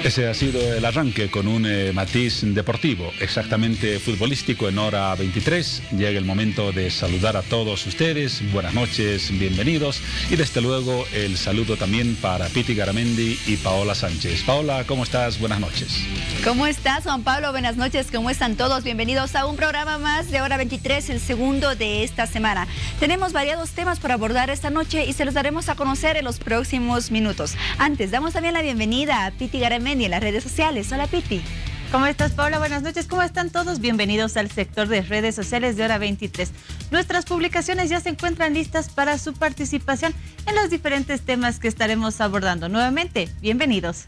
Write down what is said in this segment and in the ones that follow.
Ese ha sido el arranque con un matiz deportivo, exactamente futbolístico en hora 23. Llega el momento de saludar a todos ustedes. Buenas noches, bienvenidos. Y desde luego el saludo también para Piti Garamendi y Paola Sánchez. Paola, ¿cómo estás? Buenas noches. ¿Cómo estás, Juan Pablo? Buenas noches, ¿cómo están todos? Bienvenidos a un programa más de hora 23, el segundo de esta semana. Tenemos variados temas para abordar esta noche y se los daremos a conocer en los próximos minutos. Antes, damos también la bienvenida a Piti Garamendi en las redes sociales. Hola, Piti. ¿Cómo estás, Paola? Buenas noches. ¿Cómo están todos? Bienvenidos al sector de redes sociales de hora 23. Nuestras publicaciones ya se encuentran listas para su participación en los diferentes temas que estaremos abordando. Nuevamente, bienvenidos.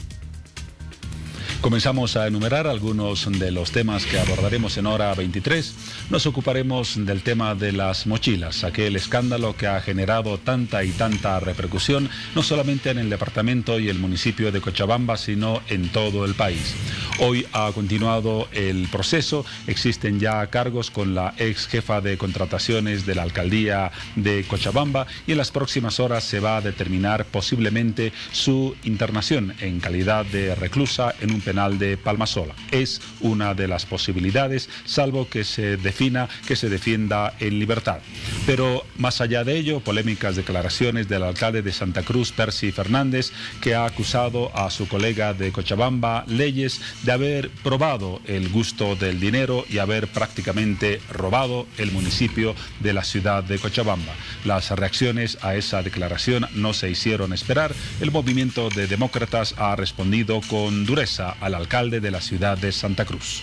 Comenzamos a enumerar algunos de los temas que abordaremos en hora 23. Nos ocuparemos del tema de las mochilas, aquel escándalo que ha generado tanta y tanta repercusión, no solamente en el departamento y el municipio de Cochabamba, sino en todo el país. Hoy ha continuado el proceso, existen ya cargos con la ex jefa de contrataciones de la alcaldía de Cochabamba y en las próximas horas se va a determinar posiblemente su internación en calidad de reclusa en un penal de Palmasola. Es una de las posibilidades, salvo que se defienda en libertad. Pero más allá de ello, polémicas declaraciones del alcalde de Santa Cruz, Percy Fernández, que ha acusado a su colega de Cochabamba, Leyes, de haber probado el gusto del dinero y haber prácticamente robado el municipio de la ciudad de Cochabamba. Las reacciones a esa declaración no se hicieron esperar. El movimiento de demócratas ha respondido con dureza al alcalde de la ciudad de Santa Cruz.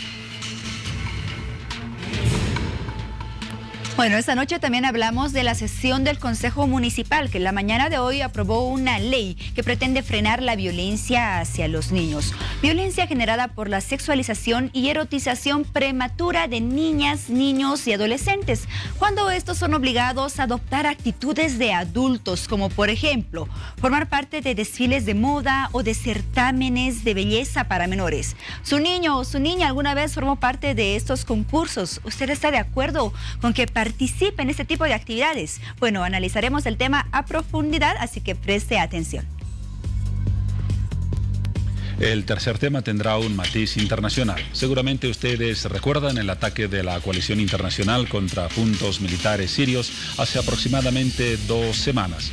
Bueno, esta noche también hablamos de la sesión del Consejo Municipal, que en la mañana de hoy aprobó una ley que pretende frenar la violencia hacia los niños. Violencia generada por la sexualización y erotización prematura de niñas, niños y adolescentes, cuando estos son obligados a adoptar actitudes de adultos, como por ejemplo, formar parte de desfiles de moda o de certámenes de belleza para menores. ¿Su niño o su niña alguna vez formó parte de estos concursos? ¿Usted está de acuerdo con que participe en este tipo de actividades? Bueno, analizaremos el tema a profundidad, así que preste atención. El tercer tema tendrá un matiz internacional. Seguramente ustedes recuerdan el ataque de la coalición internacional contra puntos militares sirios hace aproximadamente 2 semanas.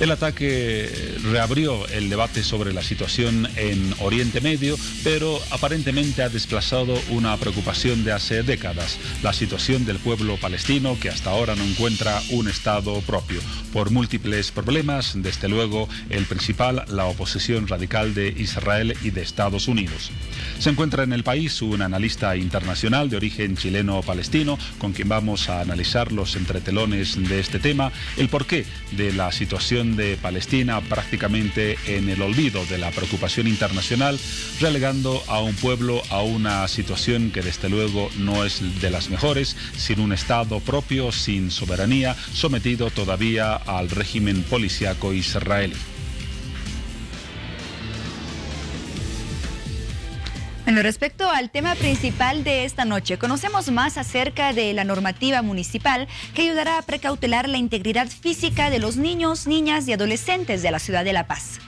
El ataque reabrió el debate sobre la situación en Oriente Medio, pero aparentemente ha desplazado una preocupación de hace décadas, la situación del pueblo palestino, que hasta ahora no encuentra un Estado propio, por múltiples problemas, desde luego el principal, la oposición radical de Israel y de Estados Unidos. Se encuentra en el país un analista internacional de origen chileno-palestino, con quien vamos a analizar los entretelones de este tema, el porqué de la situación de Palestina prácticamente en el olvido de la preocupación internacional, relegando a un pueblo a una situación que desde luego no es de las mejores, sin un Estado propio, sin soberanía, sometido todavía al régimen policíaco israelí. Bueno, respecto al tema principal de esta noche, conocemos más acerca de la normativa municipal que ayudará a precautelar la integridad física de los niños, niñas y adolescentes de la ciudad de La Paz.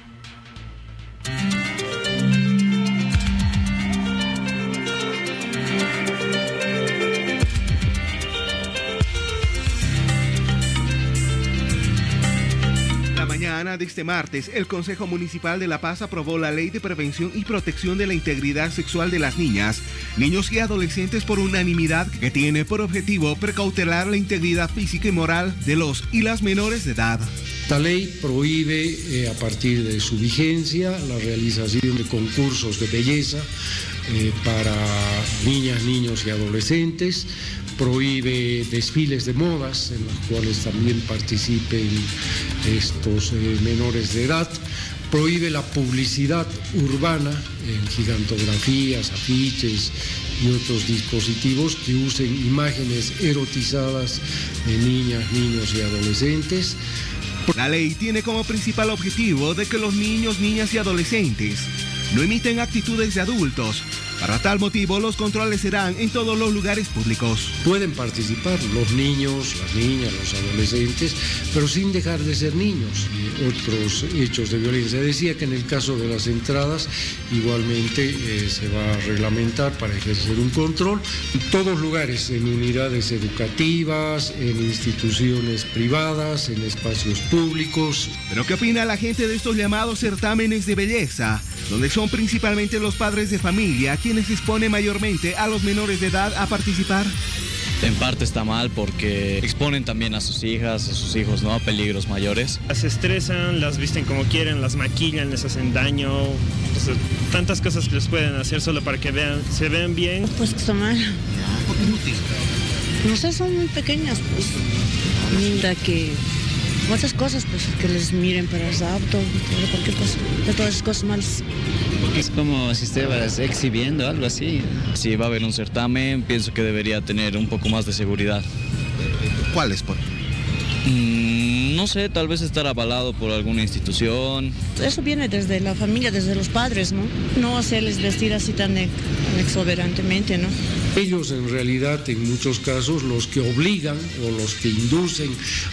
De este martes, el Consejo Municipal de La Paz aprobó la Ley de Prevención y Protección de la Integridad Sexual de las Niñas, Niños y Adolescentes por unanimidad, que tiene por objetivo precautelar la integridad física y moral de los y las menores de edad. Esta ley prohíbe, a partir de su vigencia, la realización de concursos de belleza para niñas, niños y adolescentes, prohíbe desfiles de modas en los cuales también participen estos menores de edad, prohíbe la publicidad urbana en gigantografías, afiches y otros dispositivos que usen imágenes erotizadas de niñas, niños y adolescentes. La ley tiene como principal objetivo de que los niños, niñas y adolescentes no imiten actitudes de adultos, Para tal motivo, los controles serán en todos los lugares públicos. Pueden participar los niños, las niñas, los adolescentes, pero sin dejar de ser niños. Otros hechos de violencia. Decía que en el caso de las entradas, igualmente se va a reglamentar para ejercer un control en todos lugares, en unidades educativas, en instituciones privadas, en espacios públicos. ¿Pero qué opina la gente de estos llamados certámenes de belleza, donde son principalmente los padres de familia quienes exponen mayormente a los menores de edad a participar? En parte está mal porque exponen también a sus hijas, a sus hijos, ¿no?, a peligros mayores. Las estresan, las visten como quieren, las maquillan, les hacen daño, tantas cosas que les pueden hacer solo para que se vean bien. Pues que está mal. No sé, son muy pequeñas, pues. Mira que muchas cosas, pues, que les miren para el auto, cualquier cosa, de todas esas cosas malas. Es como si estabas exhibiendo algo así. Si va a haber un certamen, pienso que debería tener un poco más de seguridad. ¿Cuáles, por? No sé, tal vez estar avalado por alguna institución. Eso viene desde la familia, desde los padres, ¿no? No hacerles vestir así tan exuberantemente, ¿no? Ellos en realidad, en muchos casos, los que obligan o los que inducen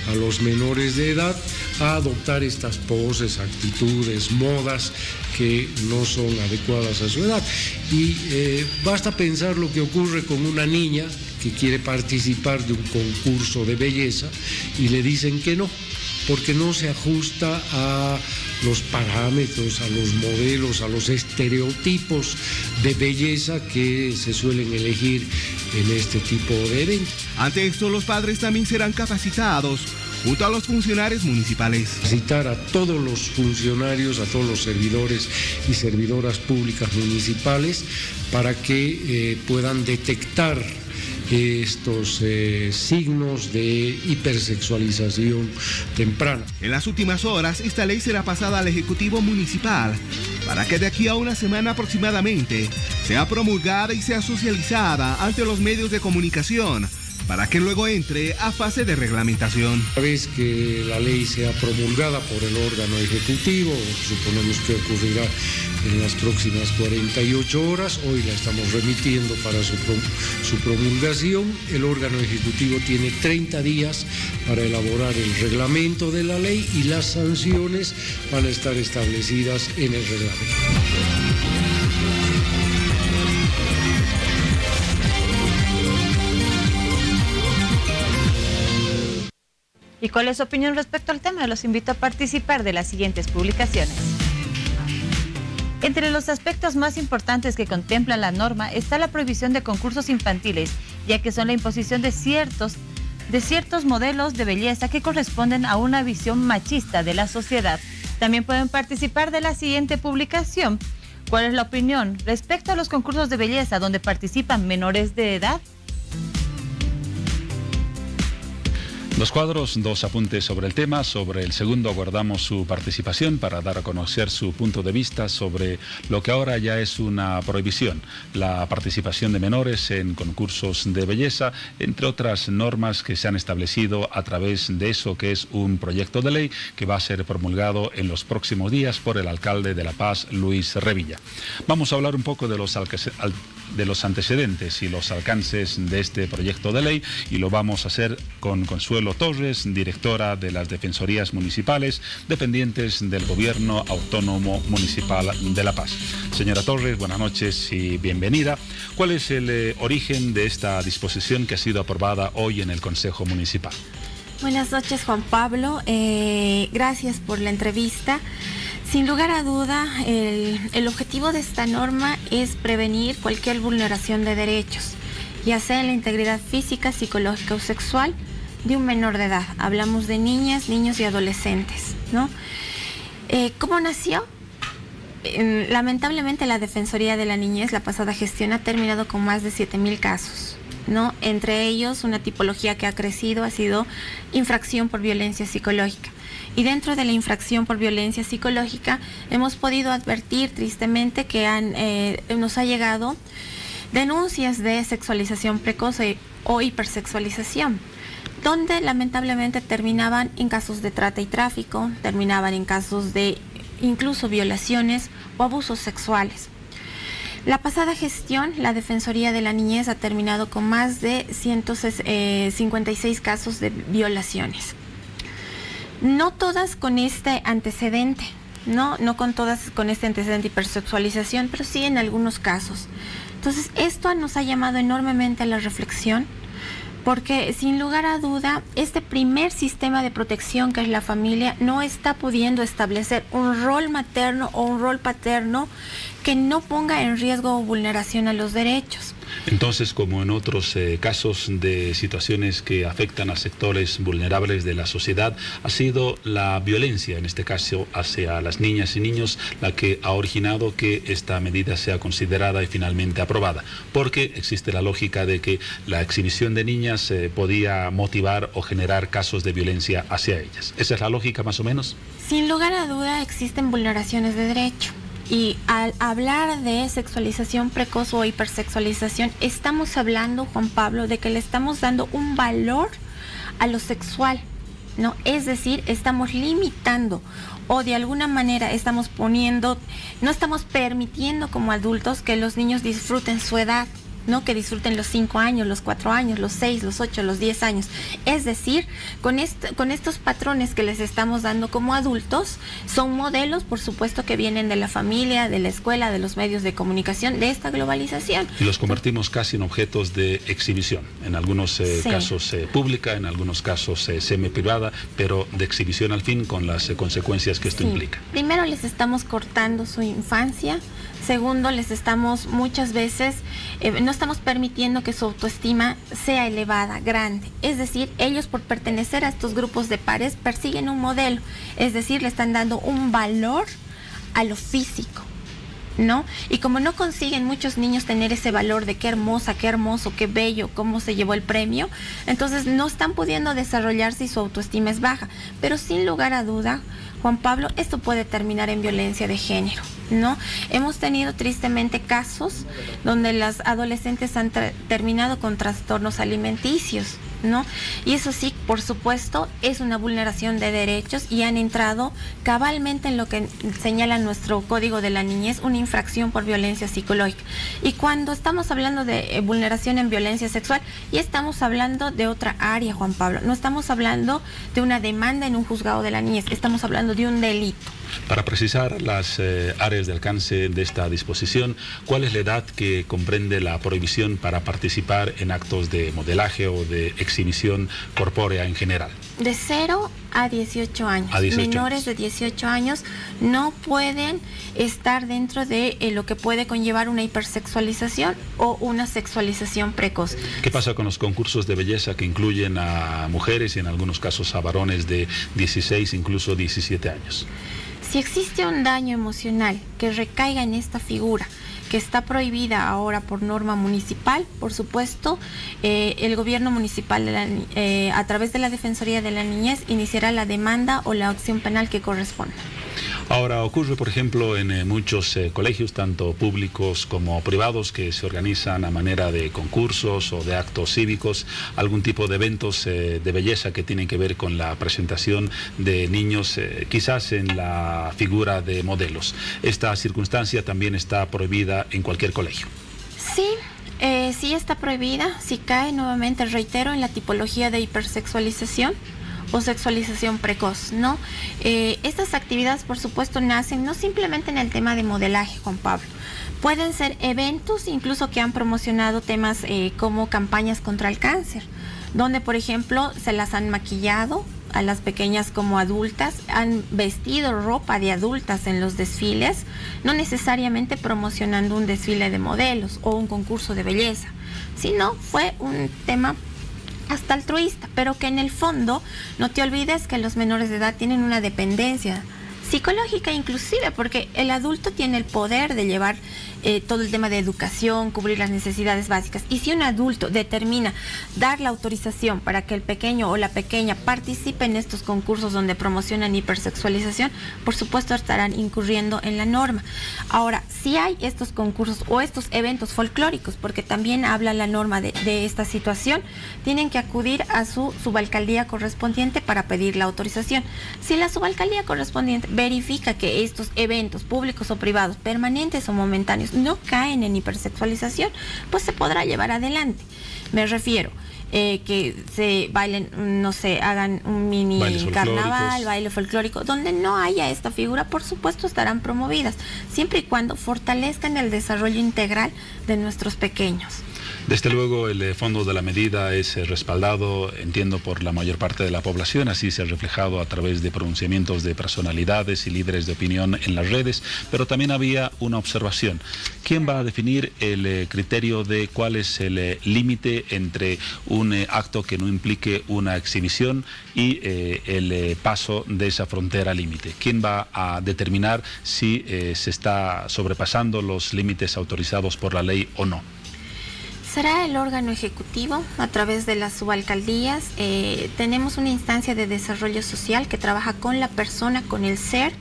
a los menores de edad a adoptar estas poses, actitudes, modas que no son adecuadas a su edad. Y basta pensar lo que ocurre con una niña que quiere participar de un concurso de belleza y le dicen que no, porque no se ajusta a los parámetros, a los modelos, a los estereotipos de belleza que se suelen elegir en este tipo de eventos. Ante esto, los padres también serán capacitados junto a los funcionarios municipales. Citar a todos los funcionarios, a todos los servidores y servidoras públicas municipales para que puedan detectar estos signos de hipersexualización temprana. En las últimas horas, esta ley será pasada al Ejecutivo Municipal para que de aquí a una semana aproximadamente sea promulgada y sea socializada ante los medios de comunicación, para que luego entre a fase de reglamentación. Una vez que la ley sea promulgada por el órgano ejecutivo, suponemos que ocurrirá en las próximas 48 horas, hoy la estamos remitiendo para su promulgación, el órgano ejecutivo tiene 30 días para elaborar el reglamento de la ley y las sanciones van a estar establecidas en el reglamento. ¿Y cuál es su opinión respecto al tema? Los invito a participar de las siguientes publicaciones. Entre los aspectos más importantes que contempla la norma está la prohibición de concursos infantiles, ya que son la imposición de ciertos modelos de belleza que corresponden a una visión machista de la sociedad. También pueden participar de la siguiente publicación. ¿Cuál es la opinión respecto a los concursos de belleza donde participan menores de edad? Dos cuadros, dos apuntes sobre el tema. Sobre el segundo aguardamos su participación para dar a conocer su punto de vista sobre lo que ahora ya es una prohibición, la participación de menores en concursos de belleza, entre otras normas que se han establecido a través de eso que es un proyecto de ley que va a ser promulgado en los próximos días por el alcalde de La Paz, Luis Revilla. Vamos a hablar un poco de los antecedentes y los alcances de este proyecto de ley y lo vamos a hacer con Consuelo Torres, directora de las Defensorías Municipales dependientes del Gobierno Autónomo Municipal de La Paz. Señora Torres, buenas noches y bienvenida. ¿Cuál es el origen de esta disposición que ha sido aprobada hoy en el Consejo Municipal? Buenas noches, Juan Pablo. Gracias por la entrevista. Sin lugar a duda, el objetivo de esta norma es prevenir cualquier vulneración de derechos, ya sea en la integridad física, psicológica o sexual de un menor de edad. Hablamos de niñas, niños y adolescentes, ¿no? ¿Cómo nació? Lamentablemente la Defensoría de la Niñez, la pasada gestión, ha terminado con más de 7,000 casos, ¿no? Entre ellos, una tipología que ha crecido ha sido infracción por violencia psicológica. Y dentro de la infracción por violencia psicológica hemos podido advertir tristemente que nos ha llegado denuncias de sexualización precoz o hipersexualización, donde lamentablemente terminaban en casos de trata y tráfico, terminaban en casos de incluso violaciones o abusos sexuales. La pasada gestión, la Defensoría de la Niñez ha terminado con más de 156 casos de violaciones. No todas con este antecedente, no con todas con este antecedente de hipersexualización, pero sí en algunos casos. Entonces, esto nos ha llamado enormemente a la reflexión, porque sin lugar a duda, este primer sistema de protección que es la familia no está pudiendo establecer un rol materno o un rol paterno que no ponga en riesgo o vulneración a los derechos. Entonces, como en otros casos de situaciones que afectan a sectores vulnerables de la sociedad, ha sido la violencia, en este caso hacia las niñas y niños, la que ha originado que esta medida sea considerada y finalmente aprobada, porque existe la lógica de que la exhibición de niñas podía motivar o generar casos de violencia hacia ellas. ¿Esa es la lógica más o menos? Sin lugar a duda existen vulneraciones de derecho. Y al hablar de sexualización precoz o hipersexualización, estamos hablando, Juan Pablo, de que le estamos dando un valor a lo sexual, ¿no? Es decir, estamos limitando o de alguna manera estamos no estamos permitiendo como adultos que los niños disfruten su edad, ¿no? Que disfruten los 5 años, los 4 años, los 6, los 8, los 10 años. Es decir, con estos patrones que les estamos dando como adultos, son modelos, por supuesto, que vienen de la familia, de la escuela, de los medios de comunicación, de esta globalización. Y los convertimos casi en objetos de exhibición, en algunos casos pública, en algunos casos semi-privada, pero de exhibición al fin, con las consecuencias que esto implica. Primero les estamos cortando su infancia. Segundo, les estamos muchas veces, no estamos permitiendo que su autoestima sea elevada, grande. Es decir, ellos por pertenecer a estos grupos de pares persiguen un modelo. Es decir, le están dando un valor a lo físico, ¿no? Y como no consiguen muchos niños tener ese valor de qué hermosa, qué hermoso, qué bello, cómo se llevó el premio, entonces no están pudiendo desarrollarse y su autoestima es baja. Pero sin lugar a duda, Juan Pablo, esto puede terminar en violencia de género, ¿no? Hemos tenido tristemente casos donde las adolescentes han terminado con trastornos alimenticios, ¿no? Y eso sí, por supuesto, es una vulneración de derechos y han entrado cabalmente en lo que señala nuestro Código de la Niñez, una infracción por violencia psicológica. Y cuando estamos hablando de vulneración en violencia sexual, ya estamos hablando de otra área, Juan Pablo. No estamos hablando de una demanda en un juzgado de la niñez, estamos hablando de un delito. Para precisar las áreas de alcance de esta disposición, ¿cuál es la edad que comprende la prohibición para participar en actos de modelaje o de exhibición corpórea en general? De 0 a 18 años. Menores de 18 años no pueden estar dentro de lo que puede conllevar una hipersexualización o una sexualización precoz. ¿Qué pasa con los concursos de belleza que incluyen a mujeres y en algunos casos a varones de 16, incluso 17 años? Si existe un daño emocional que recaiga en esta figura, que está prohibida ahora por norma municipal, por supuesto, el gobierno municipal a través de la Defensoría de la Niñez iniciará la demanda o la acción penal que corresponda. Ahora, ocurre, por ejemplo, en muchos colegios, tanto públicos como privados, que se organizan a manera de concursos o de actos cívicos, algún tipo de eventos de belleza que tienen que ver con la presentación de niños, quizás en la figura de modelos. ¿Esta circunstancia también está prohibida en cualquier colegio? Sí. Sí está prohibida, si cae nuevamente, reitero, en la tipología de hipersexualización o sexualización precoz, ¿no? Estas actividades, por supuesto, nacen no simplemente en el tema de modelaje, Juan Pablo. Pueden ser eventos incluso que han promocionado temas como campañas contra el cáncer, donde, por ejemplo, se las han maquillado a las pequeñas como adultas, han vestido ropa de adultas en los desfiles, no necesariamente promocionando un desfile de modelos o un concurso de belleza, sino fue un tema hasta altruista, pero que en el fondo no te olvides que los menores de edad tienen una dependencia psicológica inclusive, porque el adulto tiene el poder de llevar todo el tema de educación, cubrir las necesidades básicas. Y si un adulto determina dar la autorización para que el pequeño o la pequeña participe en estos concursos donde promocionan hipersexualización, por supuesto estarán incurriendo en la norma. Ahora, si hay estos concursos o estos eventos folclóricos, porque también habla la norma de esta situación, tienen que acudir a su subalcaldía correspondiente para pedir la autorización. Si la subalcaldía correspondiente verifica que estos eventos públicos o privados, permanentes o momentáneos, no caen en hipersexualización, pues se podrá llevar adelante. Me refiero que se bailen, no sé, hagan un mini carnaval, baile folclórico, donde no haya esta figura, por supuesto estarán promovidas, siempre y cuando fortalezcan el desarrollo integral de nuestros pequeños. Desde luego el fondo de la medida es respaldado, entiendo, por la mayor parte de la población, así se ha reflejado a través de pronunciamientos de personalidades y líderes de opinión en las redes, pero también había una observación. ¿Quién va a definir el criterio de cuál es el límite entre un acto que no implique una exhibición y el paso de esa frontera límite? ¿Quién va a determinar si se está sobrepasando los límites autorizados por la ley o no? Será el órgano ejecutivo a través de las subalcaldías. Tenemos una instancia de desarrollo social que trabaja con la persona, con el ser,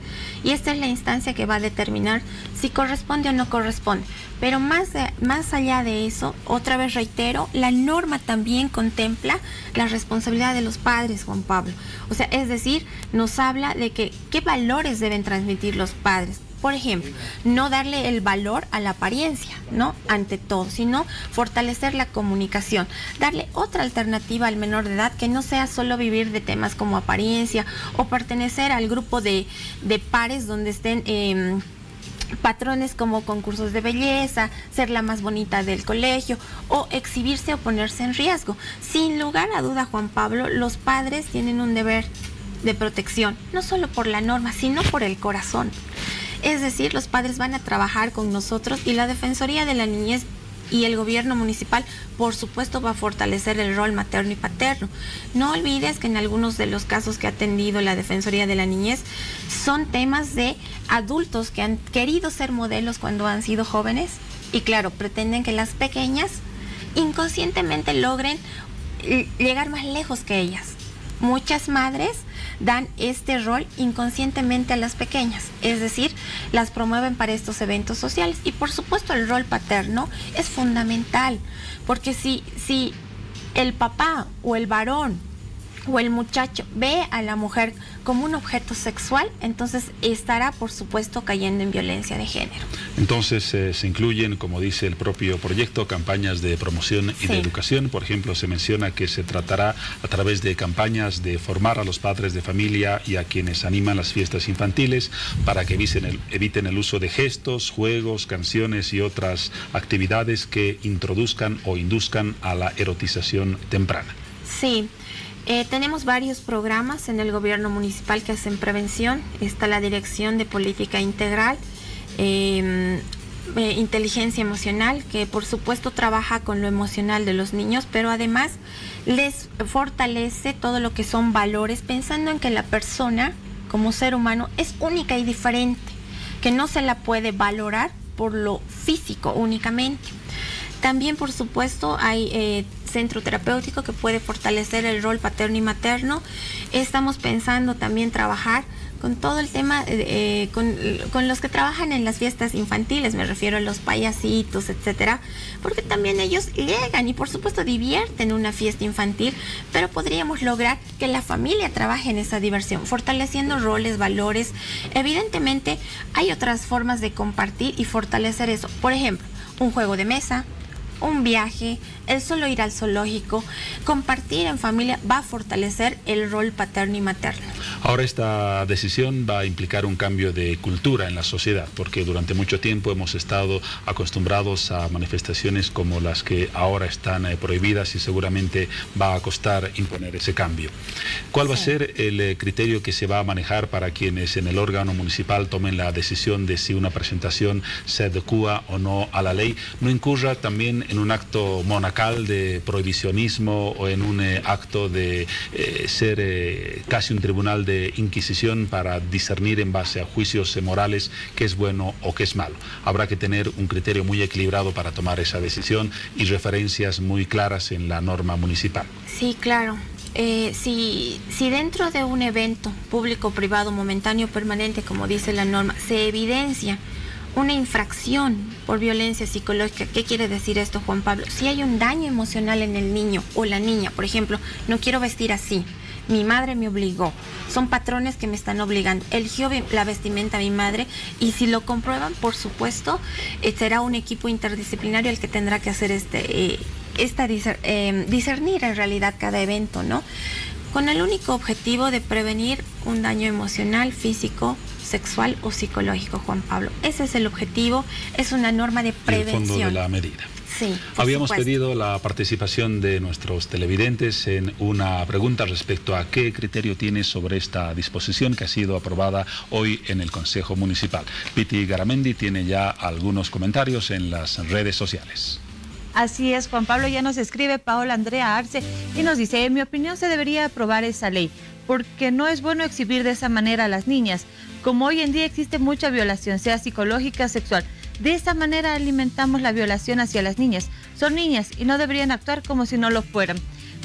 y esta es la instancia que va a determinar si corresponde o no corresponde. Pero más allá de eso, otra vez reitero, la norma también contempla la responsabilidad de los padres, Juan Pablo. O sea, es decir, nos habla de que qué valores deben transmitir los padres. Por ejemplo, no darle el valor a la apariencia, ¿no? Ante todo, sino fortalecer la comunicación, darle otra alternativa al menor de edad que no sea solo vivir de temas como apariencia o pertenecer al grupo de pares donde estén patrones como concursos de belleza, ser la más bonita del colegio o exhibirse o ponerse en riesgo. Sin lugar a duda, Juan Pablo, los padres tienen un deber de protección, no solo por la norma, sino por el corazón. Es decir, los padres van a trabajar con nosotros y la Defensoría de la Niñez y el gobierno municipal, por supuesto, va a fortalecer el rol materno y paterno. No olvides que en algunos de los casos que ha atendido la Defensoría de la Niñez son temas de adultos que han querido ser modelos cuando han sido jóvenes y, claro, pretenden que las pequeñas inconscientemente logren llegar más lejos que ellas. Muchas madres dan este rol inconscientemente a las pequeñas, es decir, las promueven para estos eventos sociales. Y por supuesto el rol paterno es fundamental, porque si el papá o el varón o el muchacho ve a la mujer como un objeto sexual, entonces estará, por supuesto, cayendo en violencia de género. Entonces se incluyen, como dice el propio proyecto, campañas de promoción y de educación. Por ejemplo, se menciona que se tratará a través de campañas de formar a los padres de familia y a quienes animan las fiestas infantiles para que eviten el uso de gestos, juegos, canciones y otras actividades que introduzcan o induzcan a la erotización temprana. Sí. Tenemos varios programas en el gobierno municipal que hacen prevención. Está la Dirección de Política Integral, Inteligencia Emocional, que por supuesto trabaja con lo emocional de los niños, pero además les fortalece todo lo que son valores, pensando en que la persona como ser humano es única y diferente, que no se la puede valorar por lo físico únicamente. También, por supuesto, hay centro terapéutico que puede fortalecer el rol paterno y materno. Estamos pensando también trabajar con todo el tema, con los que trabajan en las fiestas infantiles, me refiero a los payasitos, etcétera, porque también ellos llegan y por supuesto divierten una fiesta infantil, pero podríamos lograr que la familia trabaje en esa diversión, fortaleciendo roles, valores. Evidentemente hay otras formas de compartir y fortalecer eso. Por ejemplo, un juego de mesa, un viaje, el solo ir al zoológico, compartir en familia va a fortalecer el rol paterno y materno. Ahora esta decisión va a implicar un cambio de cultura en la sociedad, porque durante mucho tiempo hemos estado acostumbrados a manifestaciones como las que ahora están prohibidas y seguramente va a costar imponer ese cambio. ¿Cuál va a ser el criterio que se va a manejar para quienes en el órgano municipal tomen la decisión de si una presentación se adecúa o no a la ley? ¿No incurra también en un acto monacal de prohibicionismo o en un acto de ser casi un tribunal de inquisición para discernir en base a juicios morales qué es bueno o qué es malo? Habrá que tener un criterio muy equilibrado para tomar esa decisión y referencias muy claras en la norma municipal. Sí, claro. Si dentro de un evento público, privado, momentáneo, permanente, como dice la norma, se evidencia una infracción por violencia psicológica. ¿Qué quiere decir esto, Juan Pablo? Si hay un daño emocional en el niño o la niña, por ejemplo, no quiero vestir así, mi madre me obligó, son patrones que me están obligando, eligió la vestimenta a mi madre, y si lo comprueban, por supuesto, será un equipo interdisciplinario el que tendrá que hacer discernir en realidad cada evento, ¿no? Con el único objetivo de prevenir un daño emocional, físico, sexual o psicológico, Juan Pablo. Ese es el objetivo, es una norma de prevención. El fondo de la medida. Sí, habíamos pedido la participación de nuestros televidentes en una pregunta respecto a qué criterio tiene sobre esta disposición que ha sido aprobada hoy en el Consejo Municipal. Piti Garamendi tiene ya algunos comentarios en las redes sociales. Así es, Juan Pablo, ya nos escribe Paola Andrea Arce y nos dice: en mi opinión se debería aprobar esa ley, porque no es bueno exhibir de esa manera a las niñas. Como hoy en día existe mucha violación, sea psicológica, sexual, de esa manera alimentamos la violación hacia las niñas. Son niñas y no deberían actuar como si no lo fueran.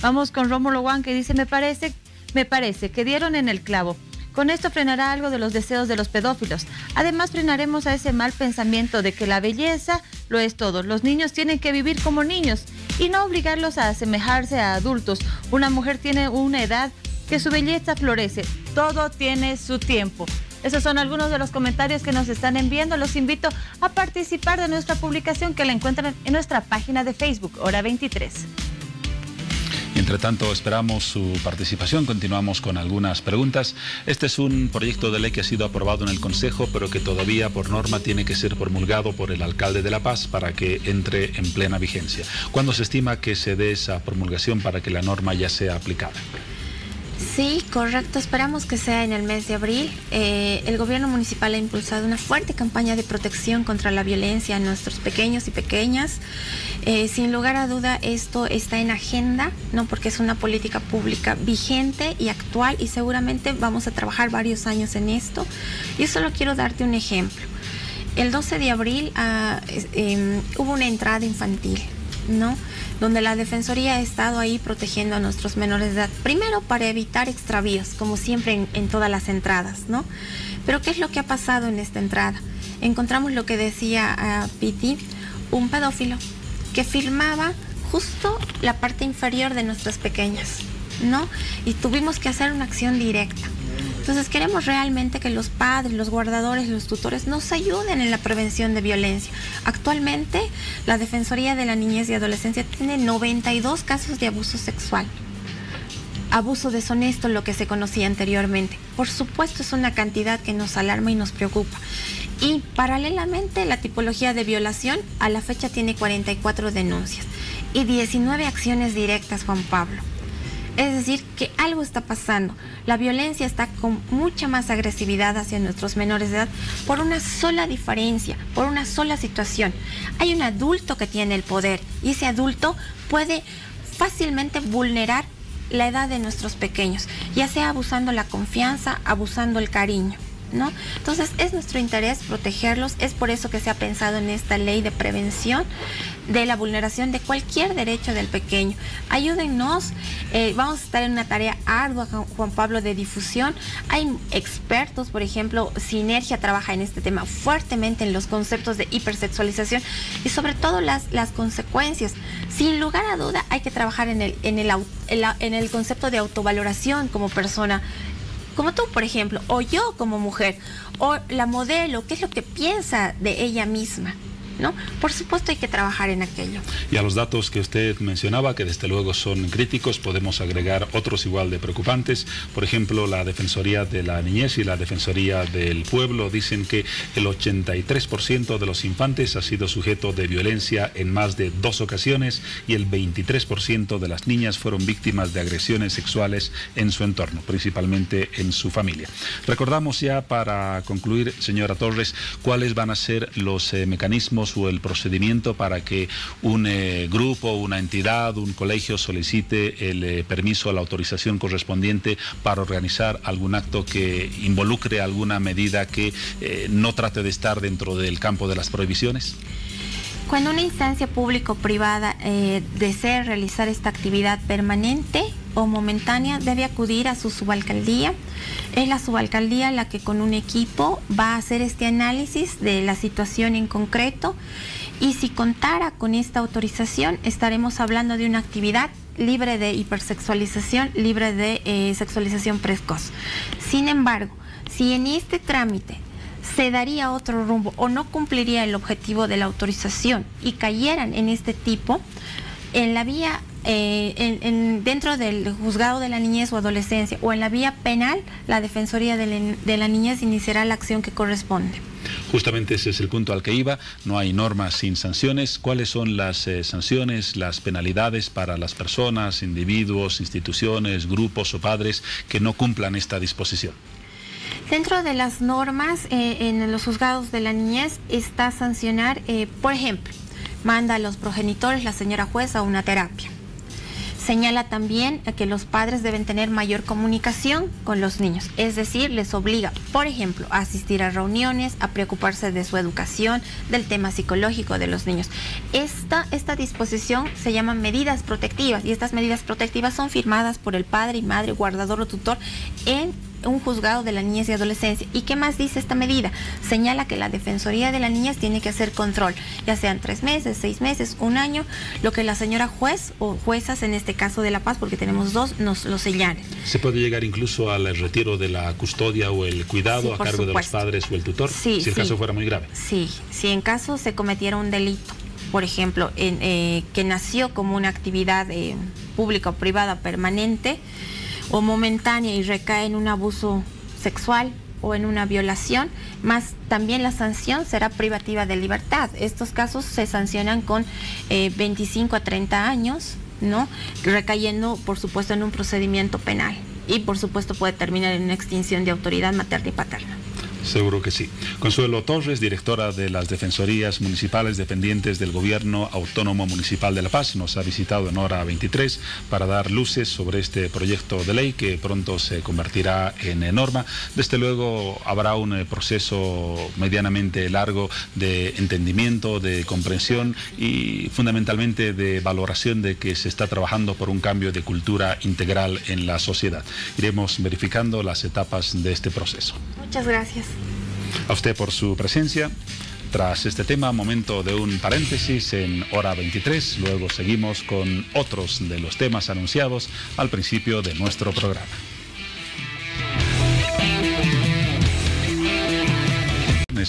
Vamos con Rómulo Juan, que dice: me parece que dieron en el clavo. Con esto frenará algo de los deseos de los pedófilos. Además, frenaremos a ese mal pensamiento de que la belleza lo es todo. Los niños tienen que vivir como niños y no obligarlos a asemejarse a adultos. Una mujer tiene una edad que su belleza florece. Todo tiene su tiempo. Esos son algunos de los comentarios que nos están enviando. Los invito a participar de nuestra publicación, que la encuentran en nuestra página de Facebook, Hora 23. Entre tanto, esperamos su participación. Continuamos con algunas preguntas. Este es un proyecto de ley que ha sido aprobado en el Consejo, pero que todavía por norma tiene que ser promulgado por el alcalde de La Paz para que entre en plena vigencia. ¿Cuándo se estima que se dé esa promulgación para que la norma ya sea aplicada? Sí, correcto. Esperamos que sea en el mes de abril. El gobierno municipal ha impulsado una fuerte campaña de protección contra la violencia a nuestros pequeños y pequeñas. Sin lugar a duda, esto está en agenda, ¿no? Porque es una política pública vigente y actual, y seguramente vamos a trabajar varios años en esto. Yo solo quiero darte un ejemplo. El 12 de abril hubo una entrada infantil, ¿no? Donde la Defensoría ha estado ahí protegiendo a nuestros menores de edad. Primero, para evitar extravíos, como siempre en todas las entradas, ¿no? Pero ¿qué es lo que ha pasado en esta entrada? Encontramos lo que decía Piti, un pedófilo que filmaba justo la parte inferior de nuestras pequeñas, ¿no? Y tuvimos que hacer una acción directa. Entonces queremos realmente que los padres, los guardadores, los tutores nos ayuden en la prevención de violencia. Actualmente la Defensoría de la Niñez y Adolescencia tiene 92 casos de abuso sexual. Abuso deshonesto, lo que se conocía anteriormente. Por supuesto, es una cantidad que nos alarma y nos preocupa. Y paralelamente la tipología de violación a la fecha tiene 44 denuncias y 19 acciones directas, Juan Pablo. Es decir, que algo está pasando. La violencia está con mucha más agresividad hacia nuestros menores de edad por una sola diferencia, por una sola situación. Hay un adulto que tiene el poder y ese adulto puede fácilmente vulnerar la edad de nuestros pequeños, ya sea abusando la confianza, abusando el cariño, ¿no? Entonces es nuestro interés protegerlos. Es por eso que se ha pensado en esta ley de prevención de la vulneración de cualquier derecho del pequeño. Ayúdennos, vamos a estar en una tarea ardua, Juan Pablo, de difusión. Hay expertos, por ejemplo, Sinergia trabaja en este tema fuertemente, en los conceptos de hipersexualización y sobre todo las consecuencias. Sin lugar a duda hay que trabajar en el concepto de autovaloración como persona, como tú, por ejemplo, o yo como mujer, o la modelo, qué es lo que piensa de ella misma, ¿no? Por supuesto hay que trabajar en aquello. Y a los datos que usted mencionaba, que desde luego son críticos, podemos agregar otros igual de preocupantes. Por ejemplo, la Defensoría de la Niñez y la Defensoría del Pueblo dicen que el 83% de los infantes ha sido sujeto de violencia en más de 2 ocasiones y el 23% de las niñas fueron víctimas de agresiones sexuales en su entorno, principalmente en su familia. Recordamos ya, para concluir, señora Torres, cuáles van a ser los mecanismos o el procedimiento para que un grupo, una entidad, un colegio solicite el permiso, la autorización correspondiente para organizar algún acto que involucre alguna medida que no trate de estar dentro del campo de las prohibiciones? Cuando una instancia público-privada desea realizar esta actividad permanente o momentánea, debe acudir a su subalcaldía. Es la subalcaldía la que con un equipo va a hacer este análisis de la situación en concreto, y si contara con esta autorización estaremos hablando de una actividad libre de hipersexualización, libre de sexualización precoz. Sin embargo, si en este trámite se daría otro rumbo o no cumpliría el objetivo de la autorización y cayeran en este tipo, en la vía, dentro del juzgado de la niñez o adolescencia o en la vía penal, la Defensoría de la Niñez iniciará la acción que corresponde. Justamente ese es el punto al que iba. No hay normas sin sanciones. ¿Cuáles son las sanciones, las penalidades para las personas, individuos, instituciones, grupos o padres que no cumplan esta disposición? Dentro de las normas en los juzgados de la niñez está sancionar, por ejemplo, manda a los progenitores, la señora jueza, a una terapia. Señala también que los padres deben tener mayor comunicación con los niños, es decir, les obliga, por ejemplo, a asistir a reuniones, a preocuparse de su educación, del tema psicológico de los niños. Esta disposición se llama medidas protectivas y estas medidas protectivas son firmadas por el padre y madre, guardador o tutor en un juzgado de la niñez y adolescencia. ¿Y qué más dice esta medida? Señala que la Defensoría de la Niñez tiene que hacer control, ya sean 3 meses, 6 meses, 1 año, lo que la señora juez o juezas, en este caso de La Paz, porque tenemos 2, nos lo señalen. ¿Se puede llegar incluso al retiro de la custodia o el cuidado a cargo de los padres o el tutor? Sí, si el caso fuera muy grave. Sí, si en caso se cometiera un delito, por ejemplo, que nació como una actividad pública o privada permanente o momentánea y recae en un abuso sexual o en una violación, más también la sanción será privativa de libertad. Estos casos se sancionan con 25 a 30 años, ¿no? Recayendo, por supuesto, en un procedimiento penal y, por supuesto, puede terminar en una extinción de autoridad materna y paterna. Seguro que sí. Consuelo Torres, directora de las Defensorías Municipales dependientes del Gobierno Autónomo Municipal de La Paz, nos ha visitado en Hora 23 para dar luces sobre este proyecto de ley que pronto se convertirá en norma. Desde luego habrá un proceso medianamente largo de entendimiento, de comprensión y fundamentalmente de valoración de que se está trabajando por un cambio de cultura integral en la sociedad. Iremos verificando las etapas de este proceso. Muchas gracias. A usted por su presencia. Tras este tema, momento de un paréntesis en Hora 23. Luego seguimos con otros de los temas anunciados al principio de nuestro programa.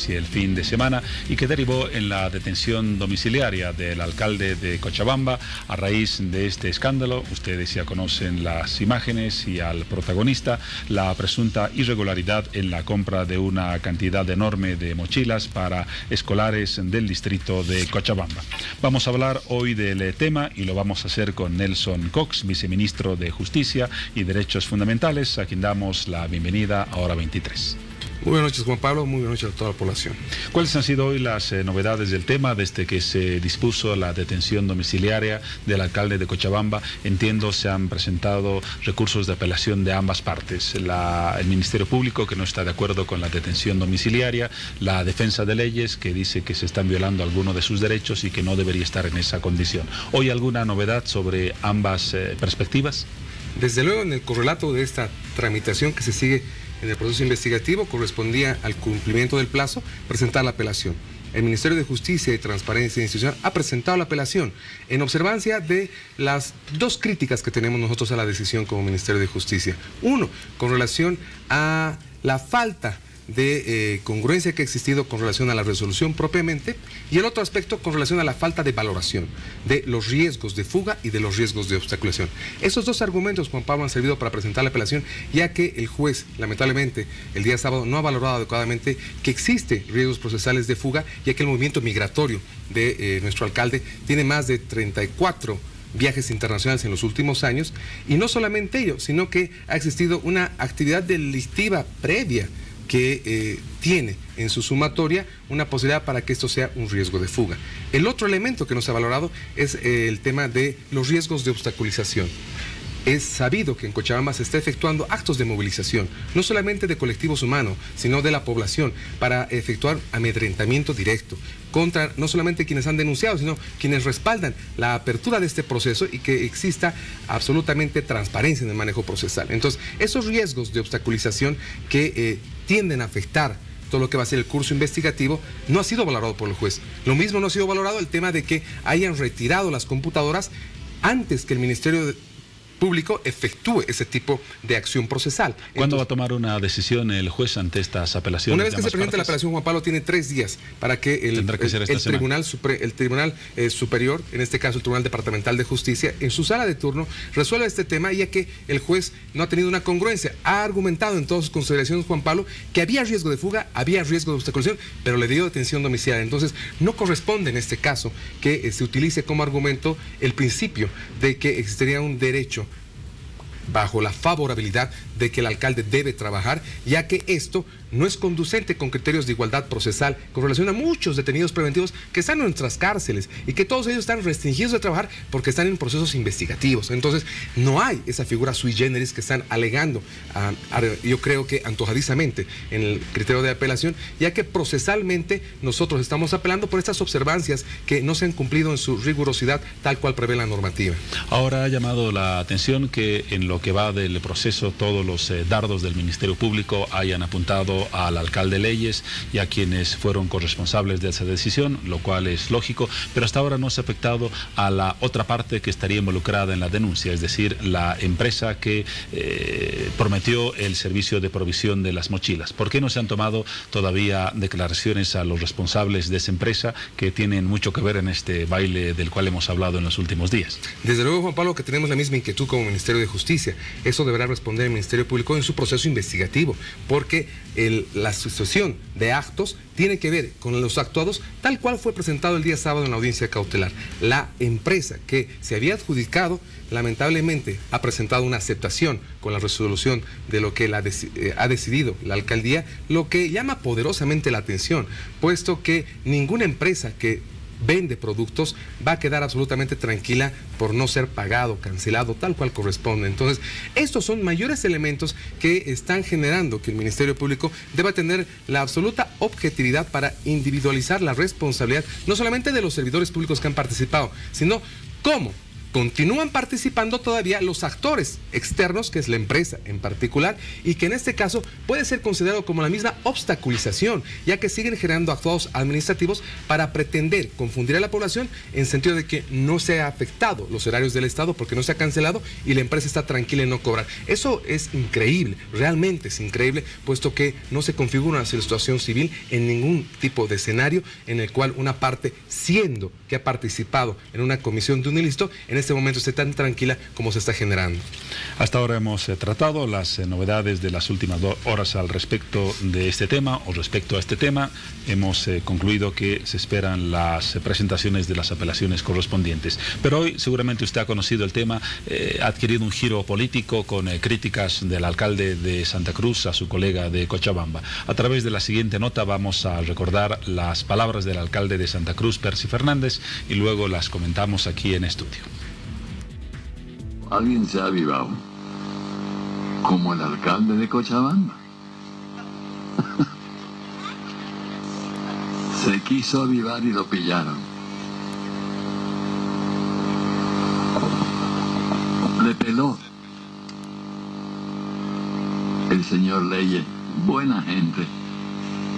Y el fin de semana y que derivó en la detención domiciliaria del alcalde de Cochabamba a raíz de este escándalo. Ustedes ya conocen las imágenes y al protagonista, la presunta irregularidad en la compra de una cantidad enorme de mochilas para escolares del distrito de Cochabamba. Vamos a hablar hoy del tema y lo vamos a hacer con Nelson Cox, viceministro de Justicia y Derechos Fundamentales, a quien damos la bienvenida a Hora 23. Muy buenas noches, Juan Pablo. Muy buenas noches a toda la población. ¿Cuáles han sido hoy las novedades del tema desde que se dispuso la detención domiciliaria del alcalde de Cochabamba? Entiendo, se han presentado recursos de apelación de ambas partes. El Ministerio Público, que no está de acuerdo con la detención domiciliaria, la defensa de leyes, que dice que se están violando algunos de sus derechos y que no debería estar en esa condición. ¿Hoy alguna novedad sobre ambas perspectivas? Desde luego, en el correlato de esta tramitación que se sigue en el proceso investigativo, correspondía al cumplimiento del plazo presentar la apelación. El Ministerio de Justicia y Transparencia Institucional ha presentado la apelación en observancia de las 2 críticas que tenemos nosotros a la decisión como Ministerio de Justicia. Uno, con relación a la falta de congruencia que ha existido con relación a la resolución propiamente, y el otro aspecto con relación a la falta de valoración de los riesgos de fuga y de los riesgos de obstaculación. Esos 2 argumentos, Juan Pablo, han servido para presentar la apelación, ya que el juez, lamentablemente, el día sábado no ha valorado adecuadamente que existe riesgos procesales de fuga, ya que el movimiento migratorio de nuestro alcalde tiene más de 34 viajes internacionales en los últimos años, y no solamente ello, sino que ha existido una actividad delictiva previa que tiene en su sumatoria una posibilidad para que esto sea un riesgo de fuga. El otro elemento que no se ha valorado es el tema de los riesgos de obstaculización. Es sabido que en Cochabamba se está efectuando actos de movilización, no solamente de colectivos humanos, sino de la población, para efectuar amedrentamiento directo contra no solamente quienes han denunciado, sino quienes respaldan la apertura de este proceso y que exista absolutamente transparencia en el manejo procesal. Entonces, esos riesgos de obstaculización que tienden a afectar todo lo que va a ser el curso investigativo, no ha sido valorado por el juez. Lo mismo no ha sido valorado el tema de que hayan retirado las computadoras antes que el Ministerio Público efectúe ese tipo de acción procesal. ¿Cuándo va a tomar una decisión el juez ante estas apelaciones? Una vez que se presente la apelación, Juan Pablo, tiene 3 días para que el Tribunal Superior, en este caso el Tribunal Departamental de Justicia, en su sala de turno, resuelva este tema, ya que el juez no ha tenido una congruencia. Ha argumentado en todas sus consideraciones, Juan Pablo, que había riesgo de fuga, había riesgo de obstaculización, pero le dio detención domiciliaria. Entonces, no corresponde en este caso que se utilice como argumento el principio de que existiría un derecho bajo la favorabilidad de que el alcalde debe trabajar, ya que esto no es conducente con criterios de igualdad procesal con relación a muchos detenidos preventivos que están en nuestras cárceles y que todos ellos están restringidos de trabajar porque están en procesos investigativos. Entonces, no hay esa figura sui generis que están alegando, yo creo que antojadizamente, en el criterio de apelación, ya que procesalmente nosotros estamos apelando por estas observancias que no se han cumplido en su rigurosidad tal cual prevé la normativa. Ahora ha llamado la atención que en lo que va del proceso todos los dardos del Ministerio Público hayan apuntado al alcalde Leyes y a quienes fueron corresponsables de esa decisión, lo cual es lógico, pero hasta ahora no se ha afectado a la otra parte que estaría involucrada en la denuncia, es decir, la empresa que prometió el servicio de provisión de las mochilas. ¿Por qué no se han tomado todavía declaraciones a los responsables de esa empresa que tienen mucho que ver en este baile del cual hemos hablado en los últimos días? Desde luego, Juan Pablo, que tenemos la misma inquietud como Ministerio de Justicia. Eso deberá responder el Ministerio Público en su proceso investigativo, porque la sucesión de actos tiene que ver con los actuados tal cual fue presentado el día sábado en la audiencia cautelar. La empresa que se había adjudicado lamentablemente ha presentado una aceptación con la resolución de lo que ha decidido la alcaldía, lo que llama poderosamente la atención, puesto que ninguna empresa que vende productos va a quedar absolutamente tranquila por no ser pagado, cancelado, tal cual corresponde. Entonces, estos son mayores elementos que están generando que el Ministerio Público deba tener la absoluta objetividad para individualizar la responsabilidad, no solamente de los servidores públicos que han participado, sino cómo continúan participando todavía los actores externos, que es la empresa en particular, y que en este caso puede ser considerado como la misma obstaculización, ya que siguen generando actuados administrativos para pretender confundir a la población en sentido de que no se ha afectado los horarios del Estado porque no se ha cancelado y la empresa está tranquila en no cobrar. Eso es increíble, realmente es increíble, puesto que no se configura una situación civil en ningún tipo de escenario en el cual una parte, siendo que ha participado en una comisión de un ilícito, en este momento esté tan tranquila como se está generando. Hasta ahora hemos tratado las novedades de las últimas 2 horas al respecto de este tema o respecto a este tema. Hemos concluido que se esperan las presentaciones de las apelaciones correspondientes. Pero hoy seguramente usted ha conocido el tema, ha adquirido un giro político con críticas del alcalde de Santa Cruz a su colega de Cochabamba. A través de la siguiente nota vamos a recordar las palabras del alcalde de Santa Cruz, Percy Fernández, y luego las comentamos aquí en estudio. Alguien se ha avivado, como el alcalde de Cochabamba. Se quiso avivar y lo pillaron. Le peló. El señor Leyes, buena gente,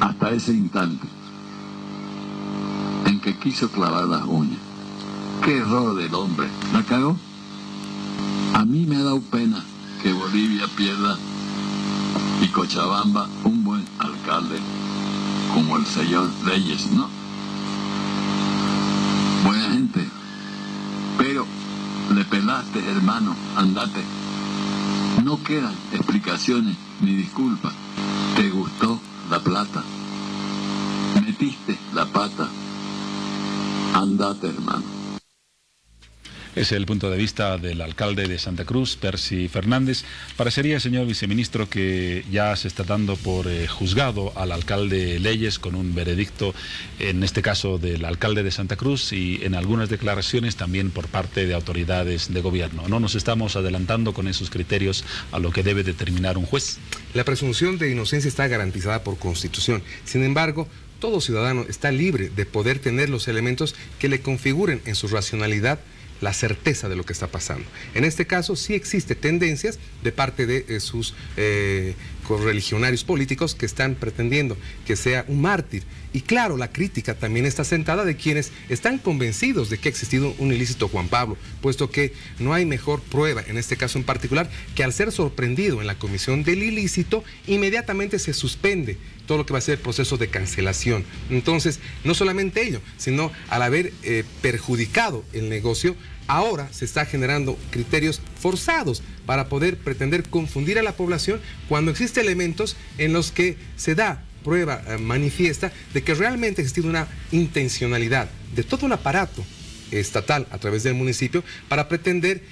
hasta ese instante en que quiso clavar las uñas. ¡Qué error del hombre! ¿La cagó? A mí me ha dado pena que Bolivia pierda y Cochabamba un buen alcalde como el señor Leyes, ¿no? Buena gente, pero le pelaste, hermano, andate. No quedan explicaciones ni disculpas. Te gustó la plata, metiste la pata, andate, hermano. Es el punto de vista del alcalde de Santa Cruz, Percy Fernández. Parecería, señor viceministro, que ya se está dando por juzgado al alcalde Leyes con un veredicto, en este caso del alcalde de Santa Cruz, y en algunas declaraciones también por parte de autoridades de gobierno. ¿No nos estamos adelantando con esos criterios a lo que debe determinar un juez? La presunción de inocencia está garantizada por Constitución. Sin embargo, todo ciudadano está libre de poder tener los elementos que le configuren en su racionalidad la certeza de lo que está pasando. En este caso sí existe tendencias de parte de sus correligionarios políticos que están pretendiendo que sea un mártir. Y claro, la crítica también está sentada de quienes están convencidos de que ha existido un ilícito Juan Pablo, puesto que no hay mejor prueba, en este caso en particular, que al ser sorprendido en la comisión del ilícito, inmediatamente se suspende todo lo que va a ser el proceso de cancelación. Entonces, no solamente ello, sino al haber perjudicado el negocio, ahora se está generando criterios forzados para poder pretender confundir a la población cuando existen elementos en los que se da prueba manifiesta de que realmente ha existido una intencionalidad de todo un aparato estatal a través del municipio para pretender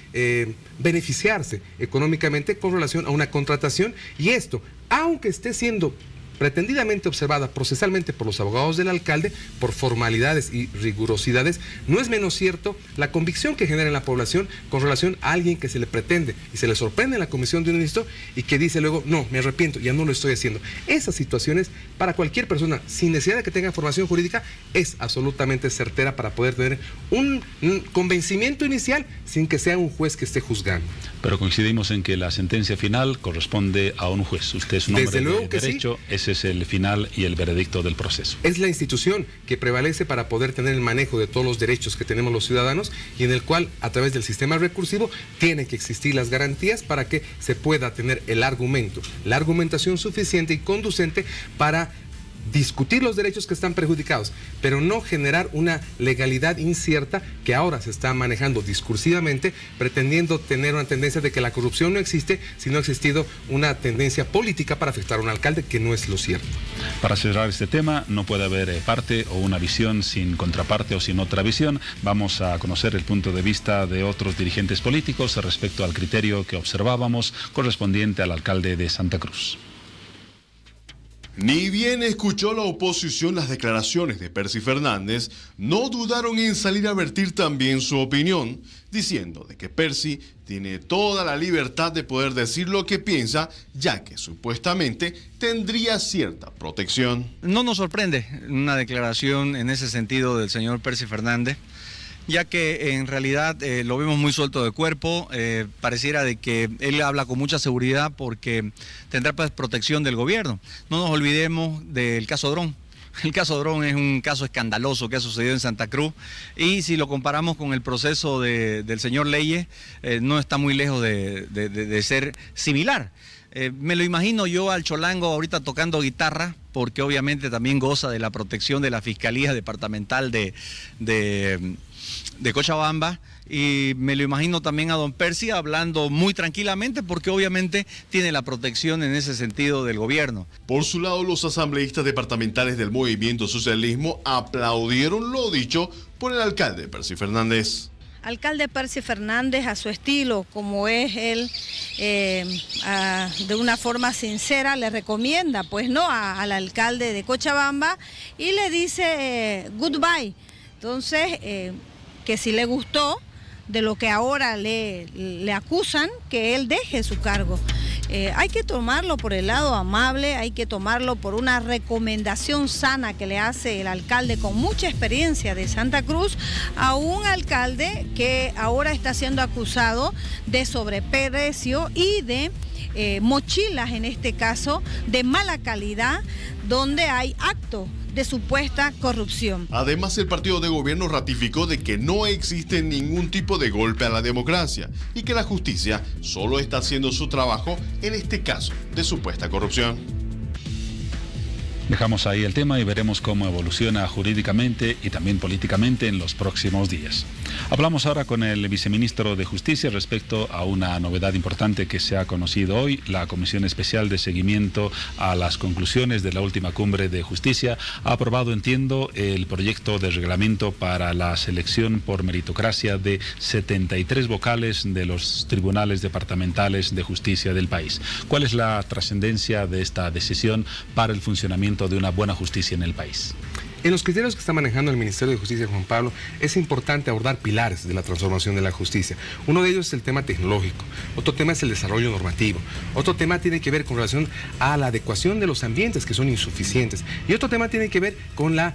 beneficiarse económicamente con relación a una contratación, y esto, aunque esté siendo pretendidamente observada procesalmente por los abogados del alcalde, por formalidades y rigurosidades, no es menos cierto la convicción que genera en la población con relación a alguien que se le pretende y se le sorprende en la comisión de un ilícito y que dice luego, no, me arrepiento, ya no lo estoy haciendo. Esas situaciones, para cualquier persona, sin necesidad de que tenga formación jurídica, es absolutamente certera para poder tener un convencimiento inicial sin que sea un juez que esté juzgando. Pero coincidimos en que la sentencia final corresponde a un juez. Usted es un hombre de derecho, sí. Ese es el final y el veredicto del proceso. Es la institución que prevalece para poder tener el manejo de todos los derechos que tenemos los ciudadanos y en el cual, a través del sistema recursivo, tienen que existir las garantías para que se pueda tener el argumento, la argumentación suficiente y conducente para discutir los derechos que están perjudicados, pero no generar una legalidad incierta que ahora se está manejando discursivamente, pretendiendo tener una tendencia de que la corrupción no existe, sino ha existido una tendencia política para afectar a un alcalde, que no es lo cierto. Para cerrar este tema, no puede haber parte o una visión sin contraparte o sin otra visión. Vamos a conocer el punto de vista de otros dirigentes políticos respecto al criterio que observábamos correspondiente al alcalde de Santa Cruz. Ni bien escuchó la oposición las declaraciones de Percy Fernández, no dudaron en salir a vertir también su opinión, diciendo de que Percy tiene toda la libertad de poder decir lo que piensa, ya que supuestamente tendría cierta protección. No nos sorprende una declaración en ese sentido del señor Percy Fernández, ya que en realidad lo vemos muy suelto de cuerpo, pareciera de que él habla con mucha seguridad porque tendrá pues protección del gobierno. No nos olvidemos del caso Dron. El caso Dron es un caso escandaloso que ha sucedido en Santa Cruz y si lo comparamos con el proceso del señor Leyes, no está muy lejos de ser similar. Me lo imagino yo al Cholango ahorita tocando guitarra, porque obviamente también goza de la protección de la Fiscalía Departamental de Cochabamba, y me lo imagino también a don Percy hablando muy tranquilamente porque obviamente tiene la protección en ese sentido del gobierno. Por su lado, los asambleístas departamentales del Movimiento Socialismo aplaudieron lo dicho por el alcalde Percy Fernández. Alcalde Percy Fernández, a su estilo, como es él, de una forma sincera, le recomienda, pues no, al alcalde de Cochabamba y le dice goodbye. Entonces, que si le gustó de lo que ahora le acusan, que él deje su cargo. Hay que tomarlo por el lado amable, hay que tomarlo por una recomendación sana que le hace el alcalde con mucha experiencia de Santa Cruz a un alcalde que ahora está siendo acusado de sobreprecio y de mochilas, en este caso, de mala calidad, donde hay actos de supuesta corrupción. Además, el partido de gobierno ratificó de que no existe ningún tipo de golpe a la democracia y que la justicia solo está haciendo su trabajo en este caso de supuesta corrupción. Dejamos ahí el tema y veremos cómo evoluciona jurídicamente y también políticamente en los próximos días. Hablamos ahora con el viceministro de Justicia respecto a una novedad importante que se ha conocido hoy. La Comisión Especial de Seguimiento a las conclusiones de la última cumbre de justicia ha aprobado, entiendo, el proyecto de reglamento para la selección por meritocracia de 73 vocales de los tribunales departamentales de justicia del país. ¿Cuál es la trascendencia de esta decisión para el funcionamiento de una buena justicia en el país? En los criterios que está manejando el Ministerio de Justicia, Juan Pablo, es importante abordar pilares de la transformación de la justicia. Uno de ellos es el tema tecnológico, otro tema es el desarrollo normativo, otro tema tiene que ver con relación a la adecuación de los ambientes que son insuficientes y otro tema tiene que ver con la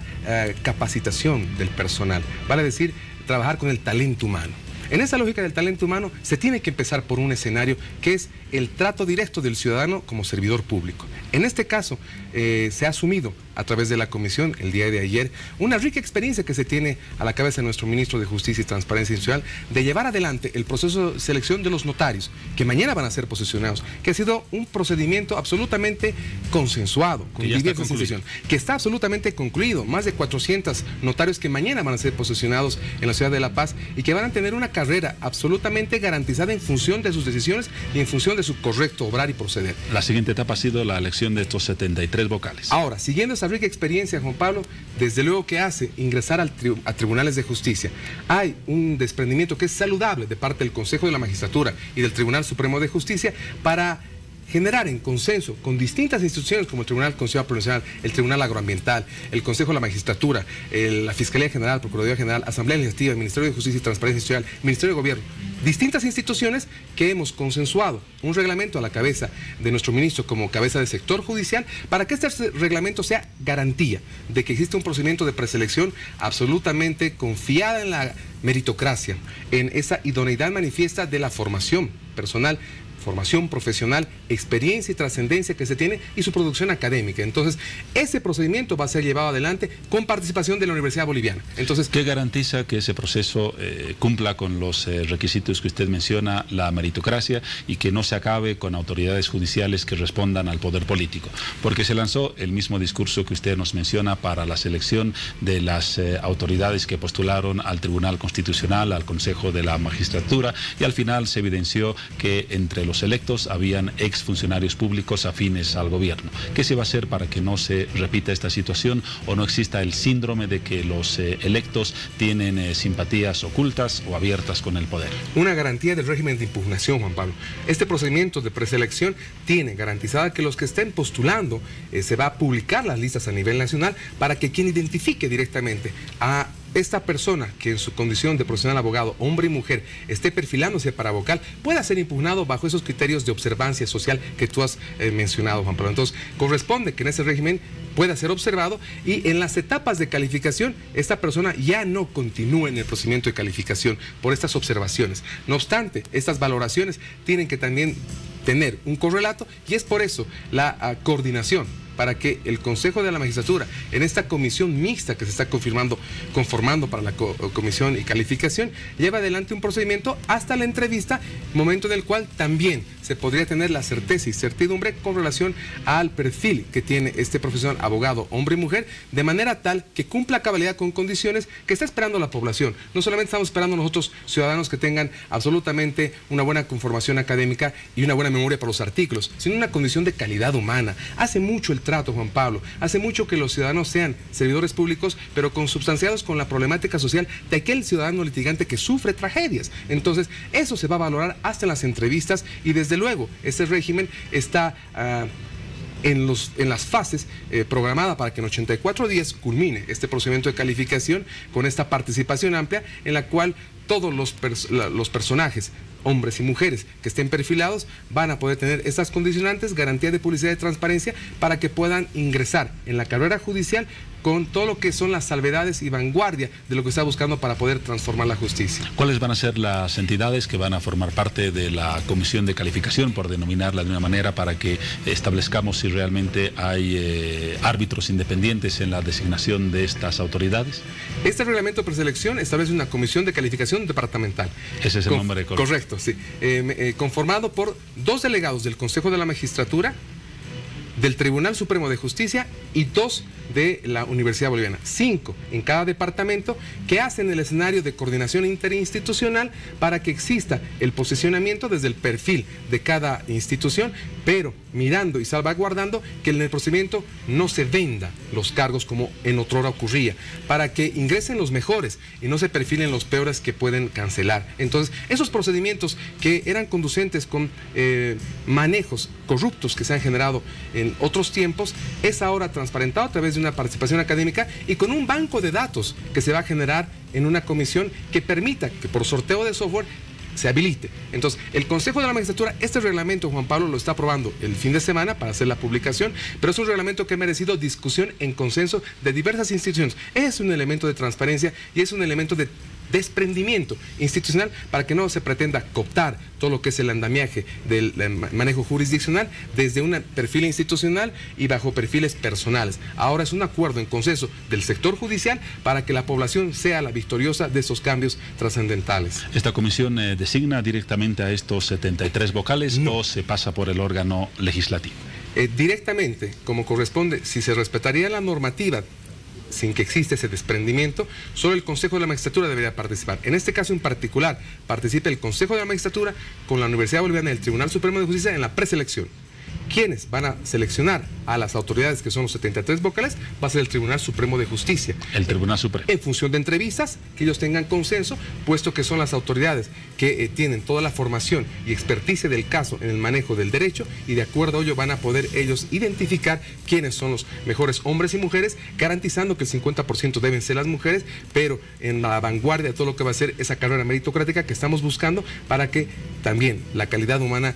capacitación del personal, vale decir, trabajar con el talento humano. En esa lógica del talento humano se tiene que empezar por un escenario que es el trato directo del ciudadano como servidor público. En este caso, se ha asumido a través de la comisión el día de ayer una rica experiencia que se tiene a la cabeza de nuestro ministro de Justicia y Transparencia Institucional de llevar adelante el proceso de selección de los notarios que mañana van a ser posesionados, que ha sido un procedimiento absolutamente consensuado con diversas instituciones, que está absolutamente concluido. Más de 400 notarios que mañana van a ser posesionados en la ciudad de La Paz y que van a tener una carrera absolutamente garantizada en función de sus decisiones y en función de su correcto obrar y proceder. La siguiente etapa ha sido la elección de estos 73 vocales. Ahora, siguiendo esa rica experiencia, Juan Pablo, desde luego que hace ingresar a tribunales de justicia. Hay un desprendimiento que es saludable de parte del Consejo de la Magistratura y del Tribunal Supremo de Justicia para generar en consenso con distintas instituciones como el Tribunal Constitucional Provincial, el Tribunal Agroambiental, el Consejo de la Magistratura, la Fiscalía General, Procuraduría General, Asamblea Legislativa, el Ministerio de Justicia y Transparencia Institucional, Ministerio de Gobierno, distintas instituciones que hemos consensuado un reglamento a la cabeza de nuestro ministro como cabeza de sector judicial para que este reglamento sea garantía de que existe un procedimiento de preselección absolutamente confiada en la meritocracia, en esa idoneidad manifiesta de la formación personal, formación profesional, experiencia y trascendencia que se tiene y su producción académica. Entonces, ese procedimiento va a ser llevado adelante con participación de la Universidad Boliviana. Entonces, ¿qué garantiza que ese proceso cumpla con los requisitos que usted menciona, la meritocracia, y que no se acabe con autoridades judiciales que respondan al poder político? Porque se lanzó el mismo discurso que usted nos menciona para la selección de las autoridades que postularon al Tribunal Constitucional, al Consejo de la Magistratura, y al final se evidenció que entre los electos habían exfuncionarios públicos afines al gobierno. ¿Qué se va a hacer para que no se repita esta situación o no exista el síndrome de que los electos tienen simpatías ocultas o abiertas con el poder? Una garantía del régimen de impugnación, Juan Pablo. Este procedimiento de preselección tiene garantizada que los que estén postulando se va a publicar las listas a nivel nacional para que quien identifique directamente a esta persona que en su condición de profesional abogado, hombre y mujer, esté perfilándose para vocal, pueda ser impugnado bajo esos criterios de observancia social que tú has mencionado, Juan Pablo. Entonces, corresponde que en ese régimen pueda ser observado y en las etapas de calificación esta persona ya no continúe en el procedimiento de calificación por estas observaciones. No obstante, estas valoraciones tienen que también tener un correlato y es por eso la coordinación para que el Consejo de la Magistratura, en esta comisión mixta que se está conformando para la comisión y calificación, lleva adelante un procedimiento hasta la entrevista, momento en el cual también se podría tener la certeza y certidumbre con relación al perfil que tiene este profesional abogado, hombre y mujer, de manera tal que cumpla a cabalidad con condiciones que está esperando la población. No solamente estamos esperando nosotros, ciudadanos, que tengan absolutamente una buena conformación académica y una buena memoria para los artículos, sino una condición de calidad humana. Hace mucho el trato, Juan Pablo, hace mucho que los ciudadanos sean servidores públicos, pero consubstanciados con la problemática social de aquel ciudadano litigante que sufre tragedias. Entonces, eso se va a valorar hasta en las entrevistas y desde luego, este régimen está en las fases programada para que en 84 días culmine este procedimiento de calificación con esta participación amplia en la cual todos los personajes, hombres y mujeres que estén perfilados, van a poder tener estas condicionantes, garantía de publicidad y transparencia para que puedan ingresar en la carrera judicial con todo lo que son las salvedades y vanguardia de lo que está buscando para poder transformar la justicia. ¿Cuáles van a ser las entidades que van a formar parte de la comisión de calificación, por denominarla de una manera, para que establezcamos si realmente hay árbitros independientes en la designación de estas autoridades? Este reglamento de preselección establece una comisión de calificación departamental. Ese es el nombre correcto. Correcto, sí. Conformado por 2 delegados del Consejo de la Magistratura, del Tribunal Supremo de Justicia y 2 de la Universidad Boliviana, 5 en cada departamento, que hacen el escenario de coordinación interinstitucional para que exista el posicionamiento desde el perfil de cada institución, pero mirando y salvaguardando que en el procedimiento no se venda los cargos como en otrora ocurría, para que ingresen los mejores y no se perfilen los peores que pueden cancelar. Entonces, esos procedimientos que eran conducentes con manejos corruptos que se han generado en otros tiempos, es ahora transparentado a través de una participación académica y con un banco de datos que se va a generar en una comisión que permita que por sorteo de software se habilite. Entonces, el Consejo de la Magistratura, este reglamento, Juan Pablo, lo está aprobando el fin de semana para hacer la publicación, pero es un reglamento que ha merecido discusión en consenso de diversas instituciones. Es un elemento de transparencia y es un elemento de desprendimiento institucional para que no se pretenda cooptar todo lo que es el andamiaje del manejo jurisdiccional desde un perfil institucional y bajo perfiles personales. Ahora es un acuerdo en consenso del sector judicial para que la población sea la victoriosa de esos cambios trascendentales. ¿Esta comisión designa directamente a estos 73 vocales o se pasa por el órgano legislativo? Directamente, como corresponde, si se respetaría la normativa sin que exista ese desprendimiento, solo el Consejo de la Magistratura debería participar. En este caso en particular, participa el Consejo de la Magistratura con la Universidad Boliviana y el Tribunal Supremo de Justicia en la preselección. ¿Quiénes van a seleccionar a las autoridades que son los 73 vocales? Va a ser el Tribunal Supremo de Justicia. El Tribunal Supremo. En función de entrevistas, que ellos tengan consenso, puesto que son las autoridades que tienen toda la formación y experticia del caso en el manejo del derecho, y de acuerdo a ello van a poder ellos identificar quiénes son los mejores hombres y mujeres, garantizando que el 50% deben ser las mujeres, pero en la vanguardia de todo lo que va a ser esa carrera meritocrática que estamos buscando para que también la calidad humana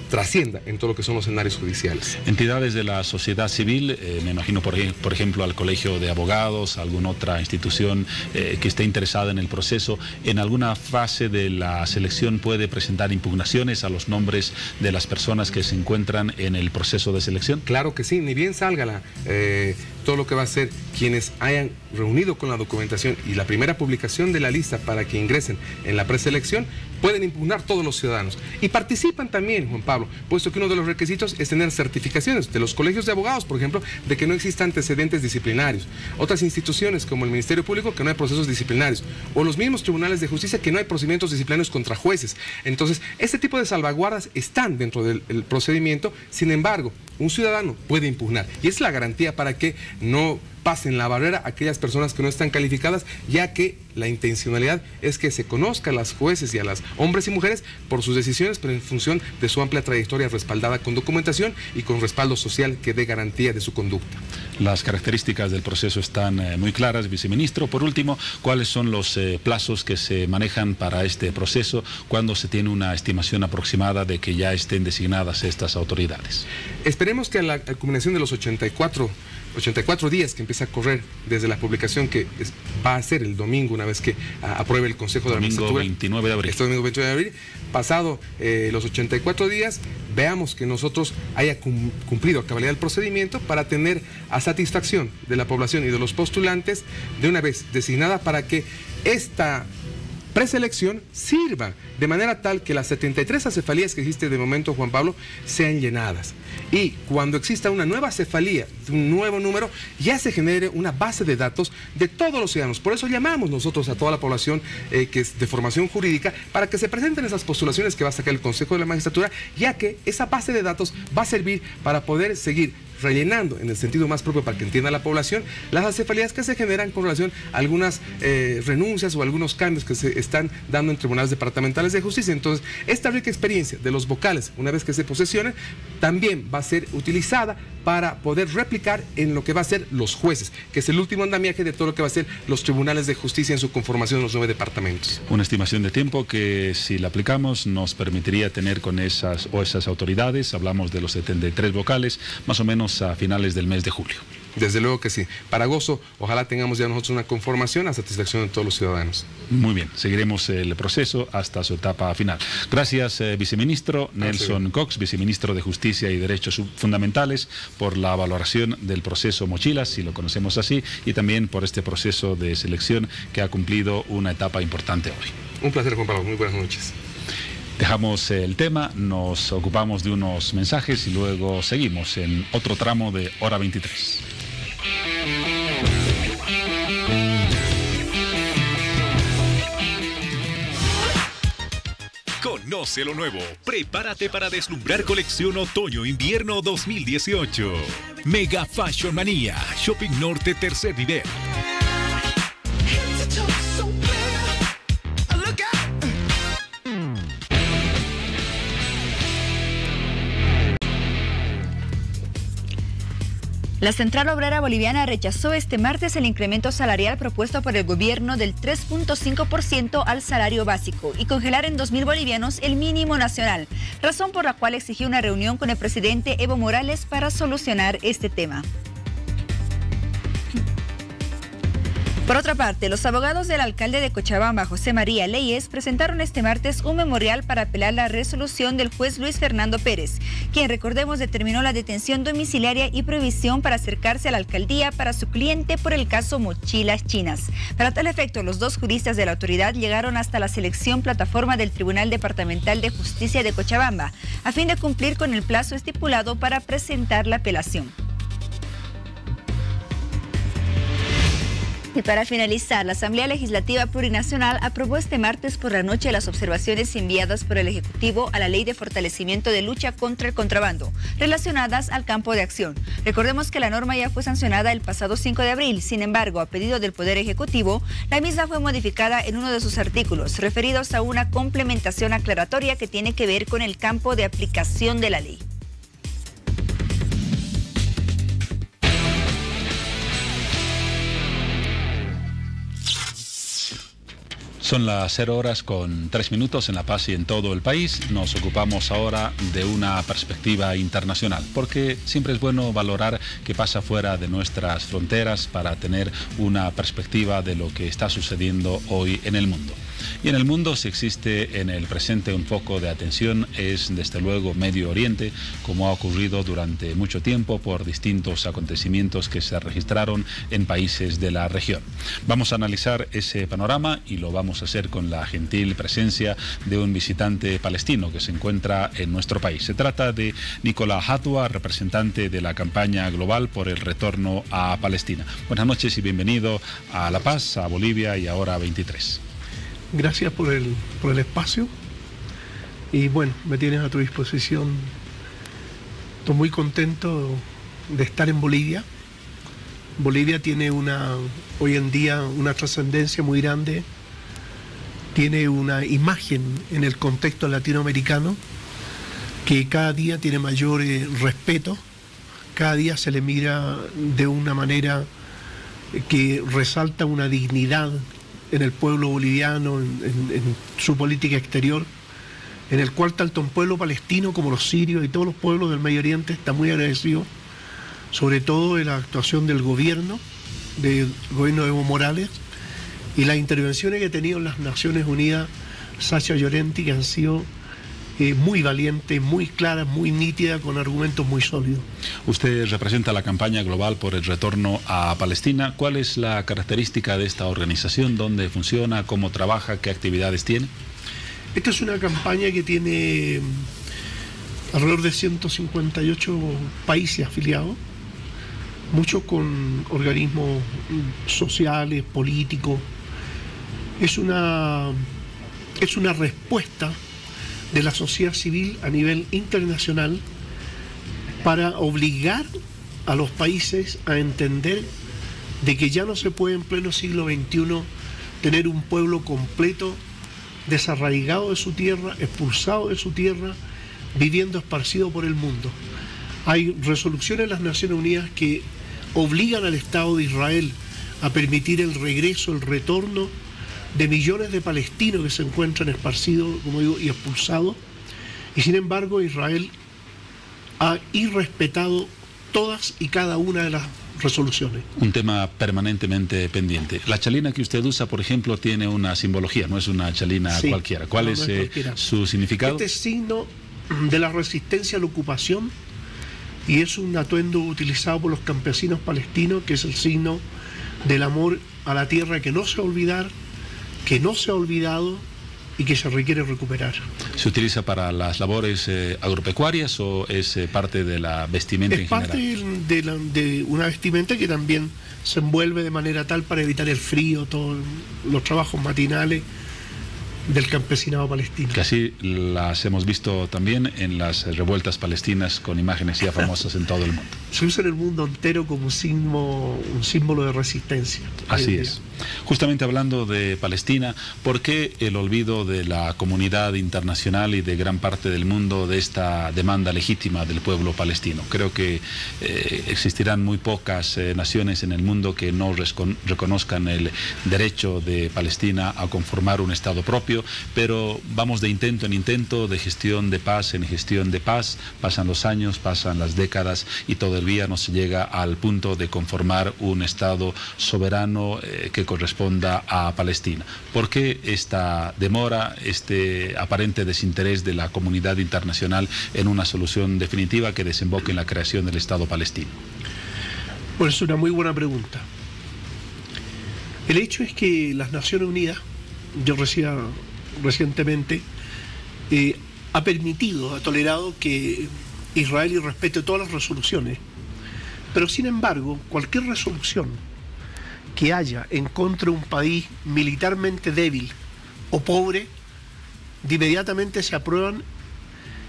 trascienda en todo lo que son los escenarios judiciales. Entidades de la sociedad civil, me imagino por ejemplo al Colegio de Abogados, alguna otra institución que esté interesada en el proceso, ¿en alguna fase de la selección puede presentar impugnaciones a los nombres de las personas que se encuentran en el proceso de selección? Claro que sí, ni bien salga todo lo que va a ser quienes hayan reunido con la documentación y la primera publicación de la lista para que ingresen en la preselección, pueden impugnar todos los ciudadanos. Y participan también, Juan Pablo, puesto que uno de los requisitos es tener certificaciones de los colegios de abogados, por ejemplo, de que no existan antecedentes disciplinarios. Otras instituciones como el Ministerio Público, que no hay procesos disciplinarios. O los mismos tribunales de justicia, que no hay procedimientos disciplinarios contra jueces. Entonces, este tipo de salvaguardas están dentro del procedimiento. Sin embargo, un ciudadano puede impugnar. Y es la garantía para que no pasen la barrera a aquellas personas que no están calificadas, ya que la intencionalidad es que se conozca a las jueces y a las hombres y mujeres por sus decisiones, pero en función de su amplia trayectoria respaldada con documentación y con respaldo social que dé garantía de su conducta. Las características del proceso están muy claras, viceministro. Por último, ¿cuáles son los plazos que se manejan para este proceso? ¿Cuándo se tiene una estimación aproximada de que ya estén designadas estas autoridades? Esperemos que a la culminación de los 84 días que empieza a correr desde la publicación, que va a ser el domingo, una vez que apruebe el Consejo de la Magistratura. Domingo 29 de abril. Este domingo 29 de abril. Pasado los 84 días, veamos que nosotros haya cumplido a cabalidad el procedimiento para tener a satisfacción de la población y de los postulantes de una vez designada, para que esta preselección sirva de manera tal que las 73 acefalías que existen de momento, Juan Pablo, sean llenadas. Y cuando exista una nueva cefalía, un nuevo número, ya se genere una base de datos de todos los ciudadanos. Por eso llamamos nosotros a toda la población que es de formación jurídica, para que se presenten esas postulaciones que va a sacar el Consejo de la Magistratura, ya que esa base de datos va a servir para poder seguir rellenando, en el sentido más propio para que entienda la población, las acefalías que se generan con relación a algunas renuncias o algunos cambios que se están dando en tribunales departamentales de justicia. Entonces, esta rica experiencia de los vocales, una vez que se posesionen, también va a ser utilizada para poder replicar en lo que va a ser los jueces, que es el último andamiaje de todo lo que va a ser los tribunales de justicia en su conformación en los 9 departamentos. Una estimación de tiempo que, si la aplicamos, nos permitiría tener con esas autoridades, hablamos de los 73 vocales, más o menos a finales del mes de julio. Desde luego que sí. Para gozo, ojalá tengamos ya nosotros una conformación a satisfacción de todos los ciudadanos. Muy bien, seguiremos el proceso hasta su etapa final. Gracias, viceministro Nelson Cox, viceministro de Justicia y Derechos Fundamentales, por la valoración del proceso Mochilas, si lo conocemos así, y también por este proceso de selección que ha cumplido una etapa importante hoy. Un placer, Juan Pablo. Muy buenas noches. Dejamos el tema, nos ocupamos de unos mensajes y luego seguimos en otro tramo de Hora 23. Conoce lo nuevo. Prepárate para deslumbrar colección otoño-invierno 2018. Mega Fashion Manía, Shopping Norte, tercer nivel. La Central Obrera Boliviana rechazó este martes el incremento salarial propuesto por el gobierno del 3.5% al salario básico y congelar en 2.000 bolivianos el mínimo nacional, razón por la cual exigió una reunión con el presidente Evo Morales para solucionar este tema. Por otra parte, los abogados del alcalde de Cochabamba, José María Leyes, presentaron este martes un memorial para apelar la resolución del juez Luis Fernando Pérez, quien, recordemos, determinó la detención domiciliaria y prohibición para acercarse a la alcaldía para su cliente por el caso Mochilas Chinas. Para tal efecto, los dos juristas de la autoridad llegaron hasta la selección plataforma del Tribunal Departamental de Justicia de Cochabamba, a fin de cumplir con el plazo estipulado para presentar la apelación. Y para finalizar, la Asamblea Legislativa Plurinacional aprobó este martes por la noche las observaciones enviadas por el Ejecutivo a la Ley de Fortalecimiento de Lucha contra el Contrabando, relacionadas al campo de acción. Recordemos que la norma ya fue sancionada el pasado 5 de abril, sin embargo, a pedido del Poder Ejecutivo, la misma fue modificada en uno de sus artículos, referidos a una complementación aclaratoria que tiene que ver con el campo de aplicación de la ley. Son las 0 horas con 3 minutos en La Paz y en todo el país. Nos ocupamos ahora de una perspectiva internacional, porque siempre es bueno valorar qué pasa fuera de nuestras fronteras para tener una perspectiva de lo que está sucediendo hoy en el mundo. Y en el mundo, si existe en el presente un foco de atención, es desde luego Medio Oriente, como ha ocurrido durante mucho tiempo por distintos acontecimientos que se registraron en países de la región. Vamos a analizar ese panorama y lo vamos a hacer con la gentil presencia de un visitante palestino que se encuentra en nuestro país. Se trata de Nicolás Hatua, representante de la campaña global por el retorno a Palestina. Buenas noches y bienvenido a La Paz, a Bolivia y ahora a 23. Gracias por el espacio y bueno, me tienes a tu disposición. Estoy muy contento de estar en Bolivia. Bolivia tiene hoy en día una trascendencia muy grande, tiene una imagen en el contexto latinoamericano que cada día tiene mayor respeto, cada día se le mira de una manera que resalta una dignidad en el pueblo boliviano, en su política exterior, en el cual tanto el pueblo palestino como los sirios y todos los pueblos del Medio Oriente están muy agradecidos, sobre todo de la actuación del gobierno de Evo Morales y las intervenciones que ha tenido en las Naciones Unidas Sacha Llorenti, que han sido muy valiente, muy clara, muy nítida, con argumentos muy sólidos. Usted representa la campaña global por el retorno a Palestina. ¿Cuál es la característica de esta organización? ¿Dónde funciona? ¿Cómo trabaja? ¿Qué actividades tiene? Esta es una campaña que tiene alrededor de 158 países afiliados, muchos con organismos sociales, políticos. Es una respuesta de la sociedad civil a nivel internacional para obligar a los países a entender de que ya no se puede en pleno siglo XXI tener un pueblo completo desarraigado de su tierra, expulsado de su tierra, viviendo esparcido por el mundo. Hay resoluciones de las Naciones Unidas que obligan al Estado de Israel a permitir el regreso, el retorno de millones de palestinos que se encuentran esparcidos, como digo, y expulsados, y sin embargo Israel ha irrespetado todas y cada una de las resoluciones. Un tema permanentemente pendiente. La chalina que usted usa, por ejemplo, tiene una simbología, no es una chalina cualquiera. ¿Cuál es su significado? Este es signo de la resistencia a la ocupación y es un atuendo utilizado por los campesinos palestinos, que es el signo del amor a la tierra que no se va a olvidar, que no se ha olvidado y que se requiere recuperar. ¿Se utiliza para las labores agropecuarias o es parte de la vestimenta en general? Es parte de una vestimenta que también se envuelve de manera tal para evitar el frío, todos los trabajos matinales del campesinado palestino. Que así las hemos visto también en las revueltas palestinas con imágenes ya famosas en todo el mundo. Se usa en el mundo entero como un símbolo de resistencia. Así es. Justamente hablando de Palestina, ¿por qué el olvido de la comunidad internacional y de gran parte del mundo de esta demanda legítima del pueblo palestino? Creo que existirán muy pocas naciones en el mundo que no reconozcan el derecho de Palestina a conformar un Estado propio, pero vamos de intento en intento, de gestión de paz en gestión de paz, pasan los años, pasan las décadas y todo el todavía no se llega al punto de conformar un Estado soberano que corresponda a Palestina. ¿Por qué esta demora, este aparente desinterés de la comunidad internacional en una solución definitiva que desemboque en la creación del Estado palestino? Pues es una muy buena pregunta. El hecho es que las Naciones Unidas, yo recientemente, ha permitido, ha tolerado que Israel respete todas las resoluciones, pero sin embargo, cualquier resolución que haya en contra de un país militarmente débil o pobre, de inmediatamente se aprueban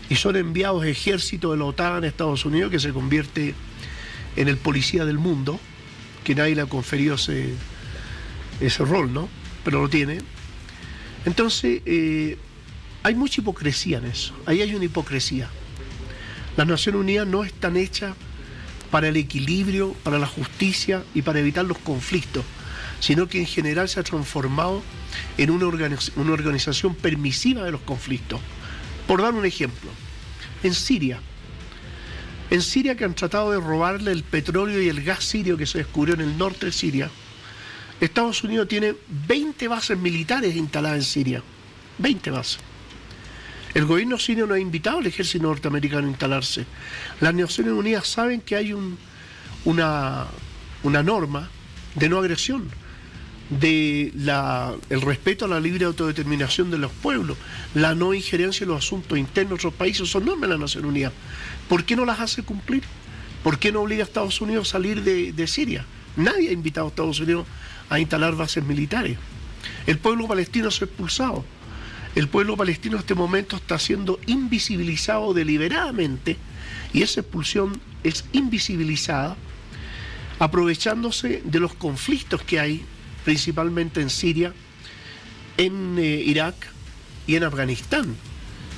y son enviados ejércitos de la OTAN a Estados Unidos, que se convierte en el policía del mundo, que nadie le ha conferido ese rol, ¿no? Pero lo tiene. Entonces, hay mucha hipocresía en eso. Ahí hay una hipocresía. Las Naciones Unidas no están hechas para el equilibrio, para la justicia y para evitar los conflictos, sino que en general se ha transformado en una organización permisiva de los conflictos. Por dar un ejemplo, en Siria que han tratado de robarle el petróleo y el gas sirio que se descubrió en el norte de Siria, Estados Unidos tiene 20 bases militares instaladas en Siria. 20 bases. El gobierno sirio no ha invitado al ejército norteamericano a instalarse. Las Naciones Unidas saben que hay una norma de no agresión, el respeto a la libre autodeterminación de los pueblos, la no injerencia en los asuntos internos de otros países, son normas de las Naciones Unidas. ¿Por qué no las hace cumplir? ¿Por qué no obliga a Estados Unidos a salir de Siria? Nadie ha invitado a Estados Unidos a instalar bases militares. El pueblo palestino se ha expulsado. El pueblo palestino en este momento está siendo invisibilizado deliberadamente, y esa expulsión es invisibilizada aprovechándose de los conflictos que hay principalmente en Siria, en Irak y en Afganistán,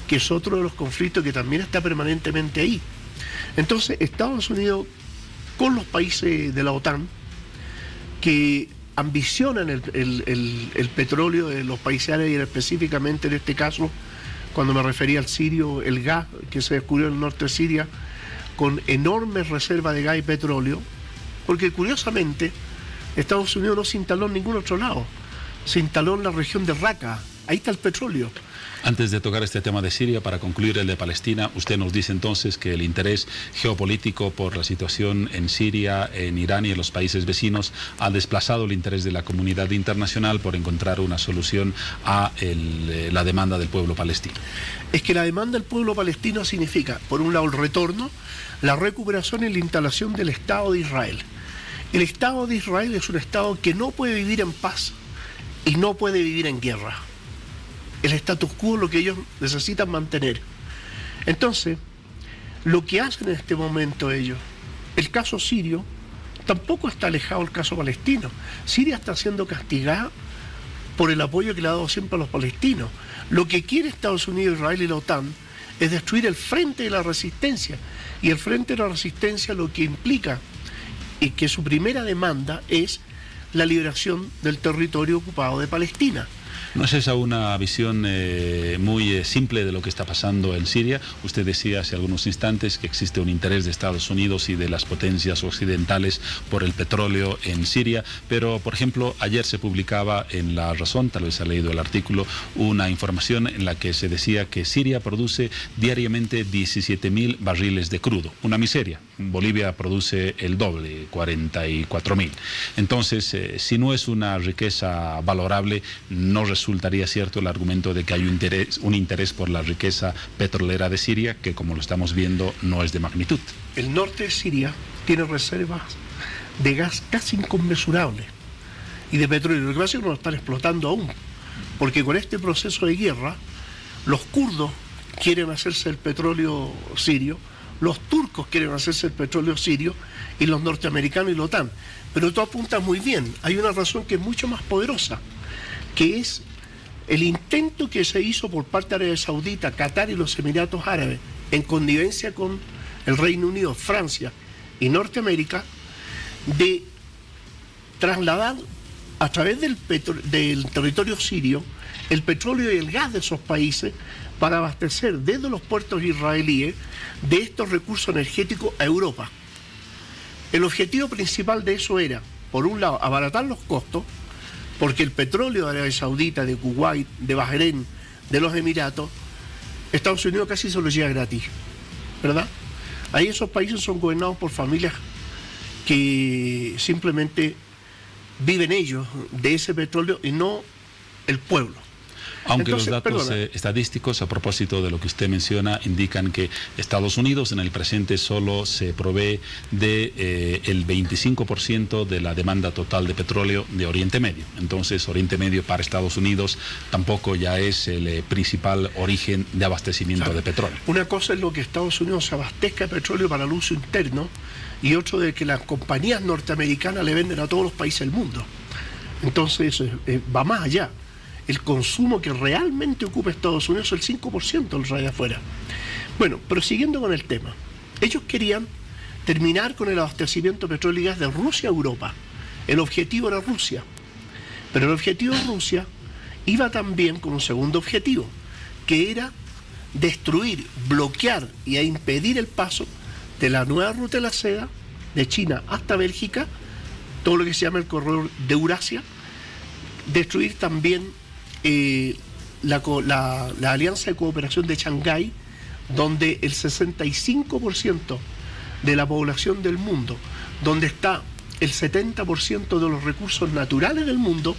que es otro de los conflictos que también está permanentemente ahí. Entonces, Estados Unidos, con los países de la OTAN, que ambicionan el petróleo de los países árabes, y específicamente en este caso, cuando me refería al sirio, el gas que se descubrió en el norte de Siria, con enormes reservas de gas y petróleo, porque curiosamente Estados Unidos no se instaló en ningún otro lado, se instaló en la región de Raqqa, ahí está el petróleo. Antes de tocar este tema de Siria, para concluir el de Palestina, usted nos dice entonces que el interés geopolítico por la situación en Siria, en Irán y en los países vecinos ha desplazado el interés de la comunidad internacional por encontrar una solución a la demanda del pueblo palestino. Es que la demanda del pueblo palestino significa, por un lado, el retorno, la recuperación y la instalación del Estado de Israel. El Estado de Israel es un Estado que no puede vivir en paz y no puede vivir en guerra. El status quo es lo que ellos necesitan mantener. Entonces, lo que hacen en este momento ellos, el caso sirio, tampoco está alejado del caso palestino. Siria está siendo castigada por el apoyo que le ha dado siempre a los palestinos. Lo que quiere Estados Unidos, Israel y la OTAN es destruir el frente de la resistencia. Y el frente de la resistencia lo que implica es que su primera demanda es la liberación del territorio ocupado de Palestina. ¿No es esa una visión muy simple de lo que está pasando en Siria? Usted decía hace algunos instantes que existe un interés de Estados Unidos y de las potencias occidentales por el petróleo en Siria, pero, por ejemplo, ayer se publicaba en La Razón, tal vez ha leído el artículo, una información en la que se decía que Siria produce diariamente 17.000 barriles de crudo, una miseria. Bolivia produce el doble, 44.000. Entonces, si no es una riqueza valorable, no resultaría cierto el argumento de que hay un interés por la riqueza petrolera de Siria, que, como lo estamos viendo, no es de magnitud. El norte de Siria tiene reservas de gas casi inconmensurables y de petróleo. Lo que pasa es que no lo están explotando aún, porque con este proceso de guerra, los kurdos quieren hacerse el petróleo sirio, los turcos quieren hacerse el petróleo sirio, y los norteamericanos y la OTAN. Pero tú apuntas muy bien, hay una razón que es mucho más poderosa, que es el intento que se hizo por parte de Arabia Saudita, Qatar y los Emiratos Árabes, en connivencia con el Reino Unido, Francia y Norteamérica, de trasladar a través del territorio sirio el petróleo y el gas de esos países para abastecer desde los puertos israelíes de estos recursos energéticos a Europa. El objetivo principal de eso era, por un lado, abaratar los costos, porque el petróleo de Arabia Saudita, de Kuwait, de Bahrein, de los Emiratos, Estados Unidos casi se lo lleva gratis, ¿verdad? Ahí esos países son gobernados por familias que simplemente viven ellos de ese petróleo y no el pueblo. Aunque Entonces, los datos perdona, estadísticos, a propósito de lo que usted menciona, indican que Estados Unidos en el presente solo se provee de el 25% de la demanda total de petróleo de Oriente Medio. Entonces, Oriente Medio para Estados Unidos tampoco ya es el principal origen de abastecimiento de petróleo. Una cosa es lo que Estados Unidos abastezca de petróleo para el uso interno y otro de que las compañías norteamericanas le venden a todos los países del mundo. Entonces, eso va más allá. El consumo que realmente ocupa Estados Unidos es el 5% del rayo de afuera. Bueno, pero siguiendo con el tema, ellos querían terminar con el abastecimiento de petróleo y gas de Rusia a Europa. El objetivo era Rusia, pero el objetivo de Rusia iba también con un segundo objetivo, que era destruir, bloquear y a impedir el paso de la nueva ruta de la seda de China hasta Bélgica, todo lo que se llama el corredor de Eurasia, destruir también la Alianza de Cooperación de Shanghái, donde el 65% de la población del mundo, donde está el 70% de los recursos naturales del mundo,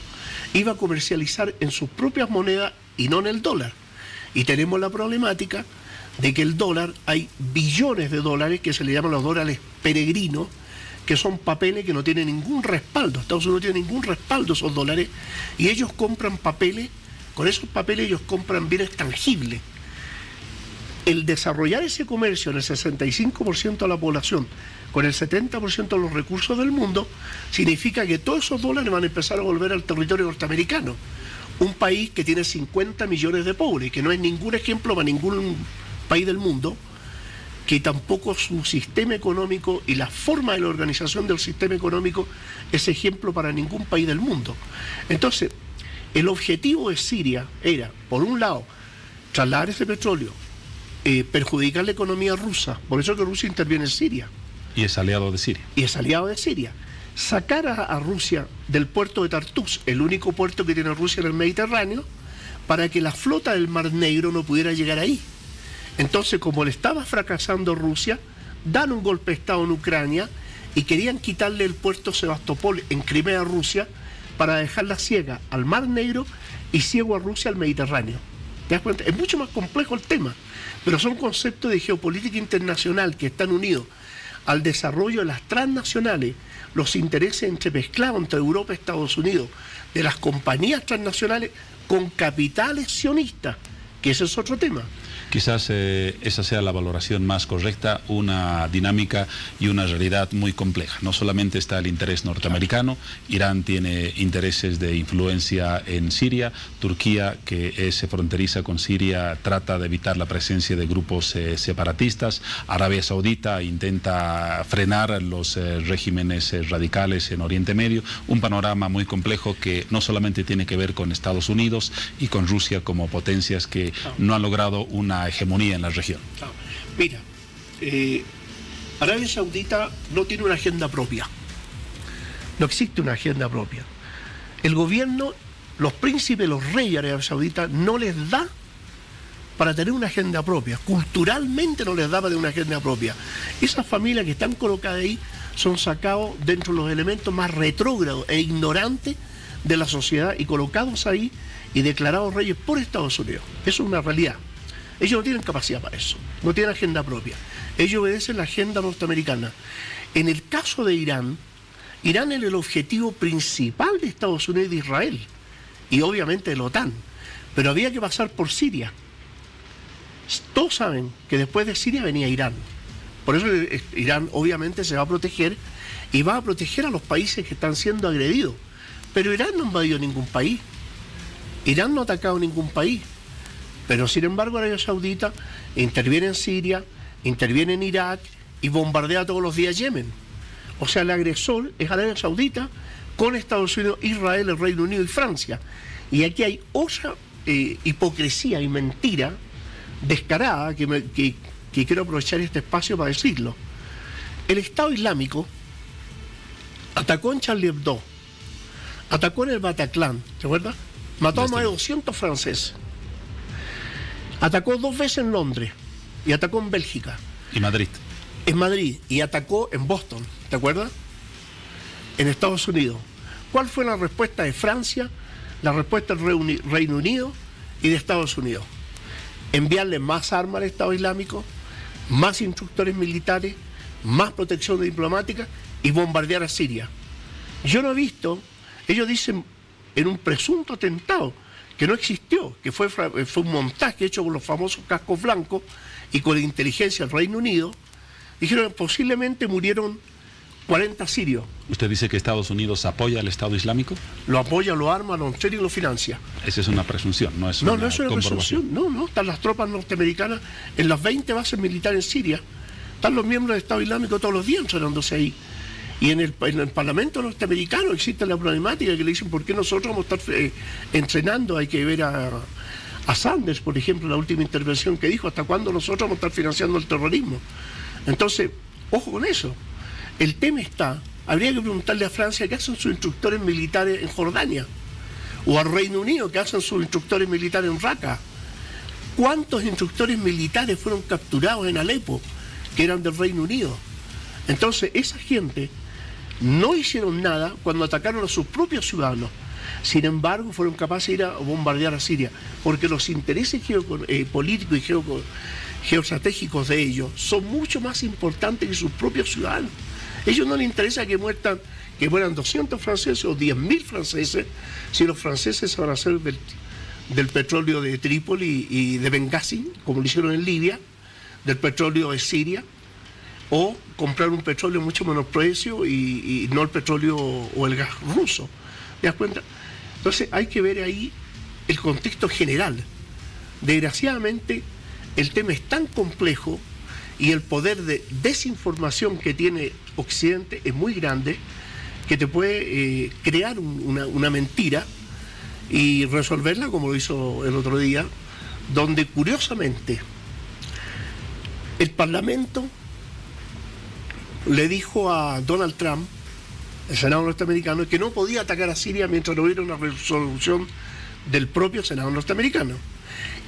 iba a comercializar en sus propias monedas y no en el dólar. Y tenemos la problemática de que el dólar, hay billones de dólares que se le llaman los dólares peregrinos, que son papeles que no tienen ningún respaldo. Estados Unidos no tiene ningún respaldo esos dólares, y ellos compran papeles, con esos papeles ellos compran bienes tangibles. El desarrollar ese comercio en el 65% de la población, con el 70% de los recursos del mundo, significa que todos esos dólares van a empezar a volver al territorio norteamericano, un país que tiene 50 millones de pobres, que no es ningún ejemplo para ningún país del mundo, que tampoco su sistema económico y la forma de la organización del sistema económico es ejemplo para ningún país del mundo. Entonces, el objetivo de Siria era, por un lado, trasladar ese petróleo, perjudicar la economía rusa, por eso que Rusia interviene en Siria. Y es aliado de Siria. Y es aliado de Siria. Sacar a Rusia del puerto de Tartus, el único puerto que tiene Rusia en el Mediterráneo, para que la flota del Mar Negro no pudiera llegar ahí. Entonces, como le estaba fracasando Rusia, dan un golpe de Estado en Ucrania y querían quitarle el puerto Sebastopol en Crimea a Rusia para dejarla ciega al Mar Negro y ciego a Rusia al Mediterráneo. ¿Te das cuenta? Es mucho más complejo el tema, pero son conceptos de geopolítica internacional que están unidos al desarrollo de las transnacionales, los intereses entremezclados entre Europa y Estados Unidos, de las compañías transnacionales con capitales sionistas, que ese es otro tema. Quizás esa sea la valoración más correcta, una dinámica y una realidad muy compleja. No solamente está el interés norteamericano, Irán tiene intereses de influencia en Siria, Turquía, que es fronteriza con Siria, trata de evitar la presencia de grupos separatistas, Arabia Saudita intenta frenar los regímenes radicales en Oriente Medio, un panorama muy complejo que no solamente tiene que ver con Estados Unidos y con Rusia como potencias que no han logrado una hegemonía en la región. Mira, Arabia Saudita no tiene una agenda propia. No existe una agenda propia. El gobierno, los príncipes, los reyes de Arabia Saudita no les da para tener una agenda propia. Culturalmente no les da para tener una agenda propia. Esas familias que están colocadas ahí son sacados dentro de los elementos más retrógrados e ignorantes de la sociedad y colocados ahí y declarados reyes por Estados Unidos. Eso es una realidad. Ellos no tienen capacidad para eso, no tienen agenda propia. Ellos obedecen la agenda norteamericana. En el caso de Irán, Irán es el objetivo principal de Estados Unidos y de Israel, y obviamente de la OTAN, pero había que pasar por Siria. Todos saben que después de Siria venía Irán. Por eso Irán obviamente se va a proteger y va a proteger a los países que están siendo agredidos. Pero Irán no ha invadido ningún país. Irán no ha atacado ningún país. Pero sin embargo Arabia Saudita interviene en Siria, interviene en Irak y bombardea todos los días Yemen. O sea, el agresor es Arabia Saudita con Estados Unidos, Israel, el Reino Unido y Francia. Y aquí hay otra hipocresía y mentira descarada que quiero aprovechar este espacio para decirlo. El Estado Islámico atacó en Charlie Hebdo, atacó en el Bataclan, ¿te acuerdas? Mató a más de 200 franceses. Atacó 2 veces en Londres y atacó en Bélgica. ¿Y Madrid? En Madrid, y atacó en Boston, ¿te acuerdas? En Estados Unidos. ¿Cuál fue la respuesta de Francia, la respuesta del Reino Unido y de Estados Unidos? Enviarle más armas al Estado Islámico, más instructores militares, más protección diplomática y bombardear a Siria. Yo no he visto, ellos dicen en un presunto atentado que no existió, que fue un montaje hecho con los famosos cascos blancos y con la inteligencia del Reino Unido, dijeron que posiblemente murieron 40 sirios. ¿Usted dice que Estados Unidos apoya al Estado Islámico? Lo apoya, lo arma, lo entrega y lo financia. Esa es una presunción, no es una no es una presunción. No, están las tropas norteamericanas en las 20 bases militares en Siria. Están los miembros del Estado Islámico todos los días entrenándose ahí. Y en el Parlamento norteamericano existe la problemática que le dicen ¿por qué nosotros vamos a estar entrenando? Hay que ver a Sanders, por ejemplo, la última intervención que dijo, ¿hasta cuándo nosotros vamos a estar financiando el terrorismo? Entonces, ojo con eso. El tema está, habría que preguntarle a Francia qué hacen sus instructores militares en Jordania, o al Reino Unido qué hacen sus instructores militares en Raqqa. ¿Cuántos instructores militares fueron capturados en Alepo, que eran del Reino Unido? Entonces, esa gente no hicieron nada cuando atacaron a sus propios ciudadanos. Sin embargo, fueron capaces de ir a bombardear a Siria, porque los intereses políticos y geoestratégicos de ellos son mucho más importantes que sus propios ciudadanos. A ellos no les interesa que mueran 200 franceses o 10.000 franceses, si los franceses se van a hacer del petróleo de Trípoli y de Benghazi, como lo hicieron en Libia, del petróleo de Siria, o comprar un petróleo mucho menos precio y no el petróleo o el gas ruso. ¿Te das cuenta? Entonces hay que ver ahí el contexto general. Desgraciadamente el tema es tan complejo y el poder de desinformación que tiene Occidente es muy grande, que te puede crear una mentira y resolverla como lo hizo el otro día, donde curiosamente el Parlamento le dijo a Donald Trump, el Senado norteamericano, que no podía atacar a Siria mientras no hubiera una resolución del propio Senado norteamericano.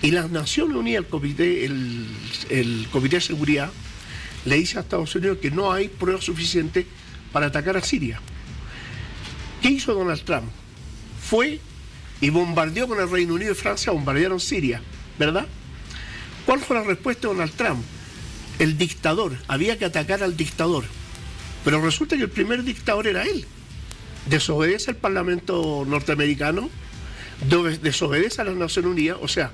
Y las Naciones Unidas, el Comité de Seguridad, le dice a Estados Unidos que no hay pruebas suficientes para atacar a Siria. ¿Qué hizo Donald Trump? Fue y bombardeó con el Reino Unido y Francia, bombardearon Siria, ¿verdad? ¿Cuál fue la respuesta de Donald Trump? El dictador, había que atacar al dictador. Pero resulta que el primer dictador era él. Desobedece al Parlamento norteamericano, desobedece a las Naciones Unidas, o sea,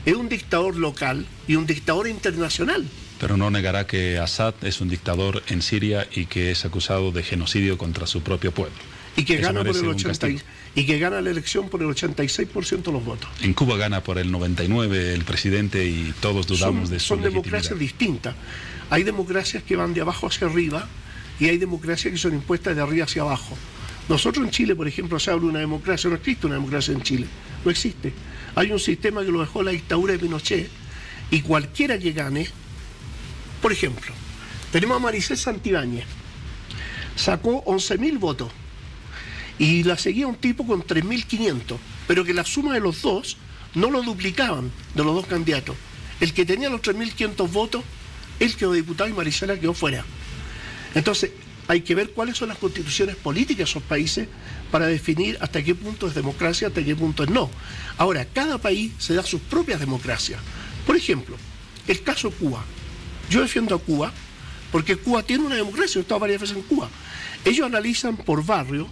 es un dictador local y un dictador internacional. Pero no negará que Assad es un dictador en Siria y que es acusado de genocidio contra su propio pueblo. Y que gana por el 86, y que gana la elección por el 86% de los votos. En Cuba gana por el 99% el presidente y todos dudamos de su legitimidad. Son democracias distintas. Hay democracias que van de abajo hacia arriba y hay democracias que son impuestas de arriba hacia abajo. Nosotros en Chile, por ejemplo, se habla de una democracia, no existe una democracia en Chile, no existe. Hay un sistema que lo dejó la dictadura de Pinochet y cualquiera que gane, por ejemplo, tenemos a Maricel Santibáñez, sacó 11.000 votos y la seguía un tipo con 3.500, pero que la suma de los dos no lo duplicaban de los dos candidatos. El que tenía los 3.500 votos, él quedó diputado y Maricela quedó fuera. Entonces, hay que ver cuáles son las constituciones políticas de esos países para definir hasta qué punto es democracia, hasta qué punto es no. Ahora, cada país se da sus propias democracias. Por ejemplo, el caso Cuba. Yo defiendo a Cuba porque Cuba tiene una democracia, yo he estado varias veces en Cuba. Ellos analizan por barrio,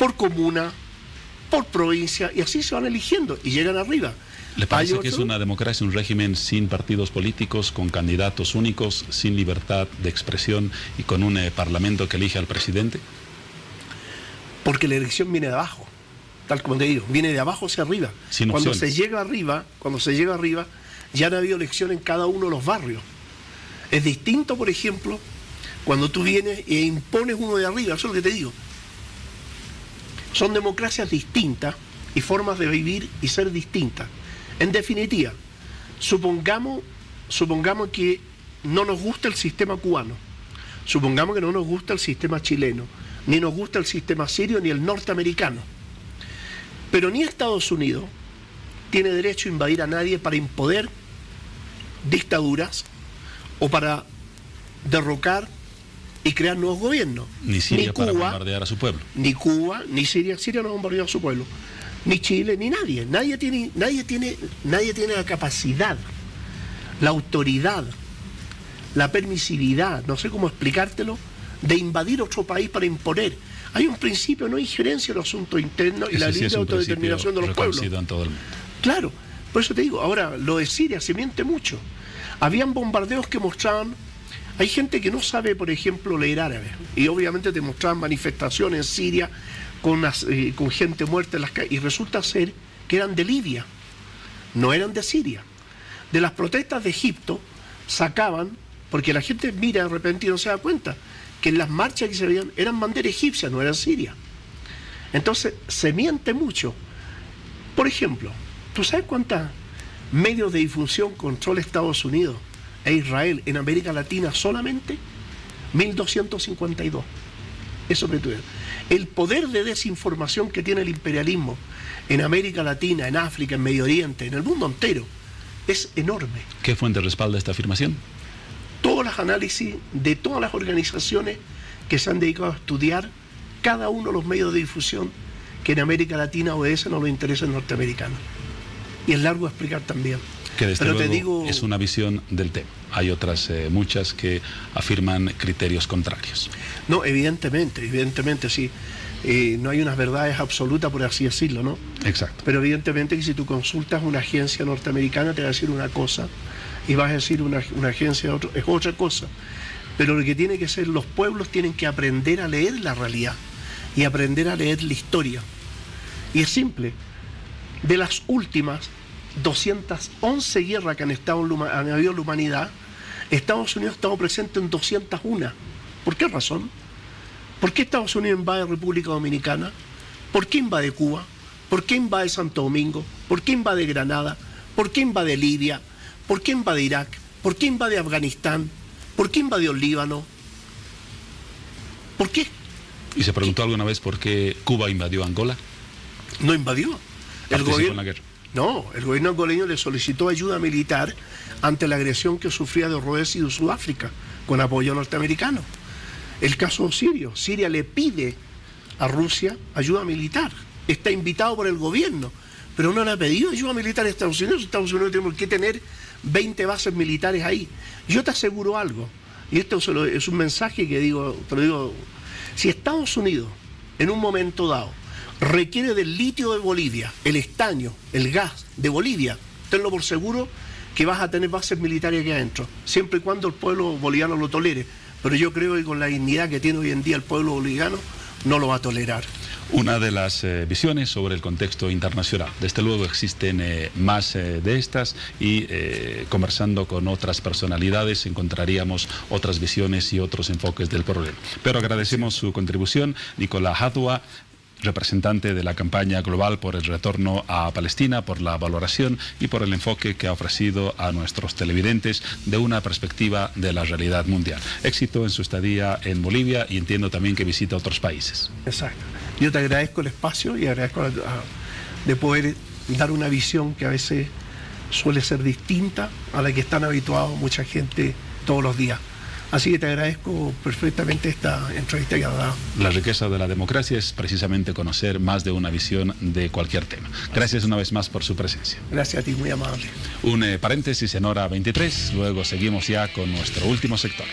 por comuna, por provincia, y así se van eligiendo y llegan arriba. ¿Le parece que es una democracia, un régimen sin partidos políticos, con candidatos únicos, sin libertad de expresión y con un parlamento que elige al presidente? Porque la elección viene de abajo, tal como te digo, viene de abajo hacia arriba. Cuando se llega arriba, ya no ha habido elección en cada uno de los barrios. Es distinto, por ejemplo, cuando tú vienes e impones uno de arriba, eso es lo que te digo. Son democracias distintas y formas de vivir y ser distintas. En definitiva, supongamos que no nos gusta el sistema cubano, supongamos que no nos gusta el sistema chileno, ni nos gusta el sistema sirio ni el norteamericano. Pero ni Estados Unidos tiene derecho a invadir a nadie para imponer dictaduras o para derrocar y crear nuevos gobiernos. Ni Siria para bombardear a su pueblo. Ni Cuba, ni Siria. Siria no bombardeó a su pueblo. Ni Chile, ni nadie. Nadie tiene la capacidad, la autoridad, la permisividad, no sé cómo explicártelo, de invadir otro país para imponer. Hay un principio de no injerencia en los asuntos internos y la libre autodeterminación de los pueblos. En todo el mundo. Claro, por eso te digo, ahora lo de Siria se miente mucho. Habían bombardeos que mostraban, hay gente que no sabe, por ejemplo, leer árabe, y obviamente te mostraban manifestaciones en Siria con gente muerta en las calles, y resulta ser que eran de Libia, no eran de Siria. De las protestas de Egipto sacaban, porque la gente mira de repente y no se da cuenta, que en las marchas que se veían eran banderas egipcias, no eran Siria. Entonces se miente mucho. Por ejemplo, ¿tú sabes cuántos medios de difusión controla Estados Unidos e Israel en América Latina solamente? 1.252. Eso me tuve. El poder de desinformación que tiene el imperialismo en América Latina, en África, en Medio Oriente, en el mundo entero, es enorme. ¿Qué fuente respalda esta afirmación? Todos los análisis de todas las organizaciones que se han dedicado a estudiar cada uno de los medios de difusión que en América Latina obedecen a los intereses norteamericanos. Y es largo explicar también. Que desde luego es una visión del tema. Hay otras muchas que afirman criterios contrarios. No, evidentemente sí. No hay unas verdades absolutas, por así decirlo, ¿no? Exacto. Pero evidentemente que si tú consultas una agencia norteamericana te va a decir una cosa y vas a decir una agencia es otra cosa. Pero lo que tiene que ser, los pueblos tienen que aprender a leer la realidad y aprender a leer la historia. Y es simple. De las últimas 211 guerras que han habido en la humanidad, Estados Unidos ha estado presente en 201. ¿Por qué razón? ¿Por qué Estados Unidos invade República Dominicana? ¿Por qué invade Cuba? ¿Por qué invade Santo Domingo? ¿Por qué invade Granada? ¿Por qué invade Libia? ¿Por qué invade Irak? ¿Por qué invade Afganistán? ¿Por qué invadió el Líbano? ¿Por qué? ¿Y se preguntó alguna vez por qué Cuba invadió Angola? No invadió. Participó en la guerra. No, el gobierno angoleño le solicitó ayuda militar ante la agresión que sufría de Rhodesia y de Sudáfrica, con apoyo norteamericano. El caso sirio, Siria le pide a Rusia ayuda militar, está invitado por el gobierno, pero no le ha pedido ayuda militar a Estados Unidos. Estados Unidos tiene que tener 20 bases militares ahí. Yo te aseguro algo, y esto es un mensaje que te lo digo, si Estados Unidos en un momento dado requiere del litio de Bolivia, el estaño, el gas de Bolivia, tenlo por seguro que vas a tener bases militares aquí adentro, siempre y cuando el pueblo boliviano lo tolere. Pero yo creo que con la dignidad que tiene hoy en día el pueblo boliviano, no lo va a tolerar. Una de las visiones sobre el contexto internacional. Desde luego existen más de estas y conversando con otras personalidades encontraríamos otras visiones y otros enfoques del problema. Pero agradecemos su contribución, Nicolás Hadua, representante de la campaña global por el retorno a Palestina, por la valoración y por el enfoque que ha ofrecido a nuestros televidentes de una perspectiva de la realidad mundial. Éxito en su estadía en Bolivia y entiendo también que visita otros países. Exacto. Yo te agradezco el espacio y agradezco de poder dar una visión que a veces suele ser distinta a la que están habituados mucha gente todos los días. Así que te agradezco perfectamente esta entrevista que has dado. La riqueza de la democracia es precisamente conocer más de una visión de cualquier tema. Gracias una vez más por su presencia. Gracias a ti, muy amable. Un paréntesis en hora 23, luego seguimos ya con nuestro último sector.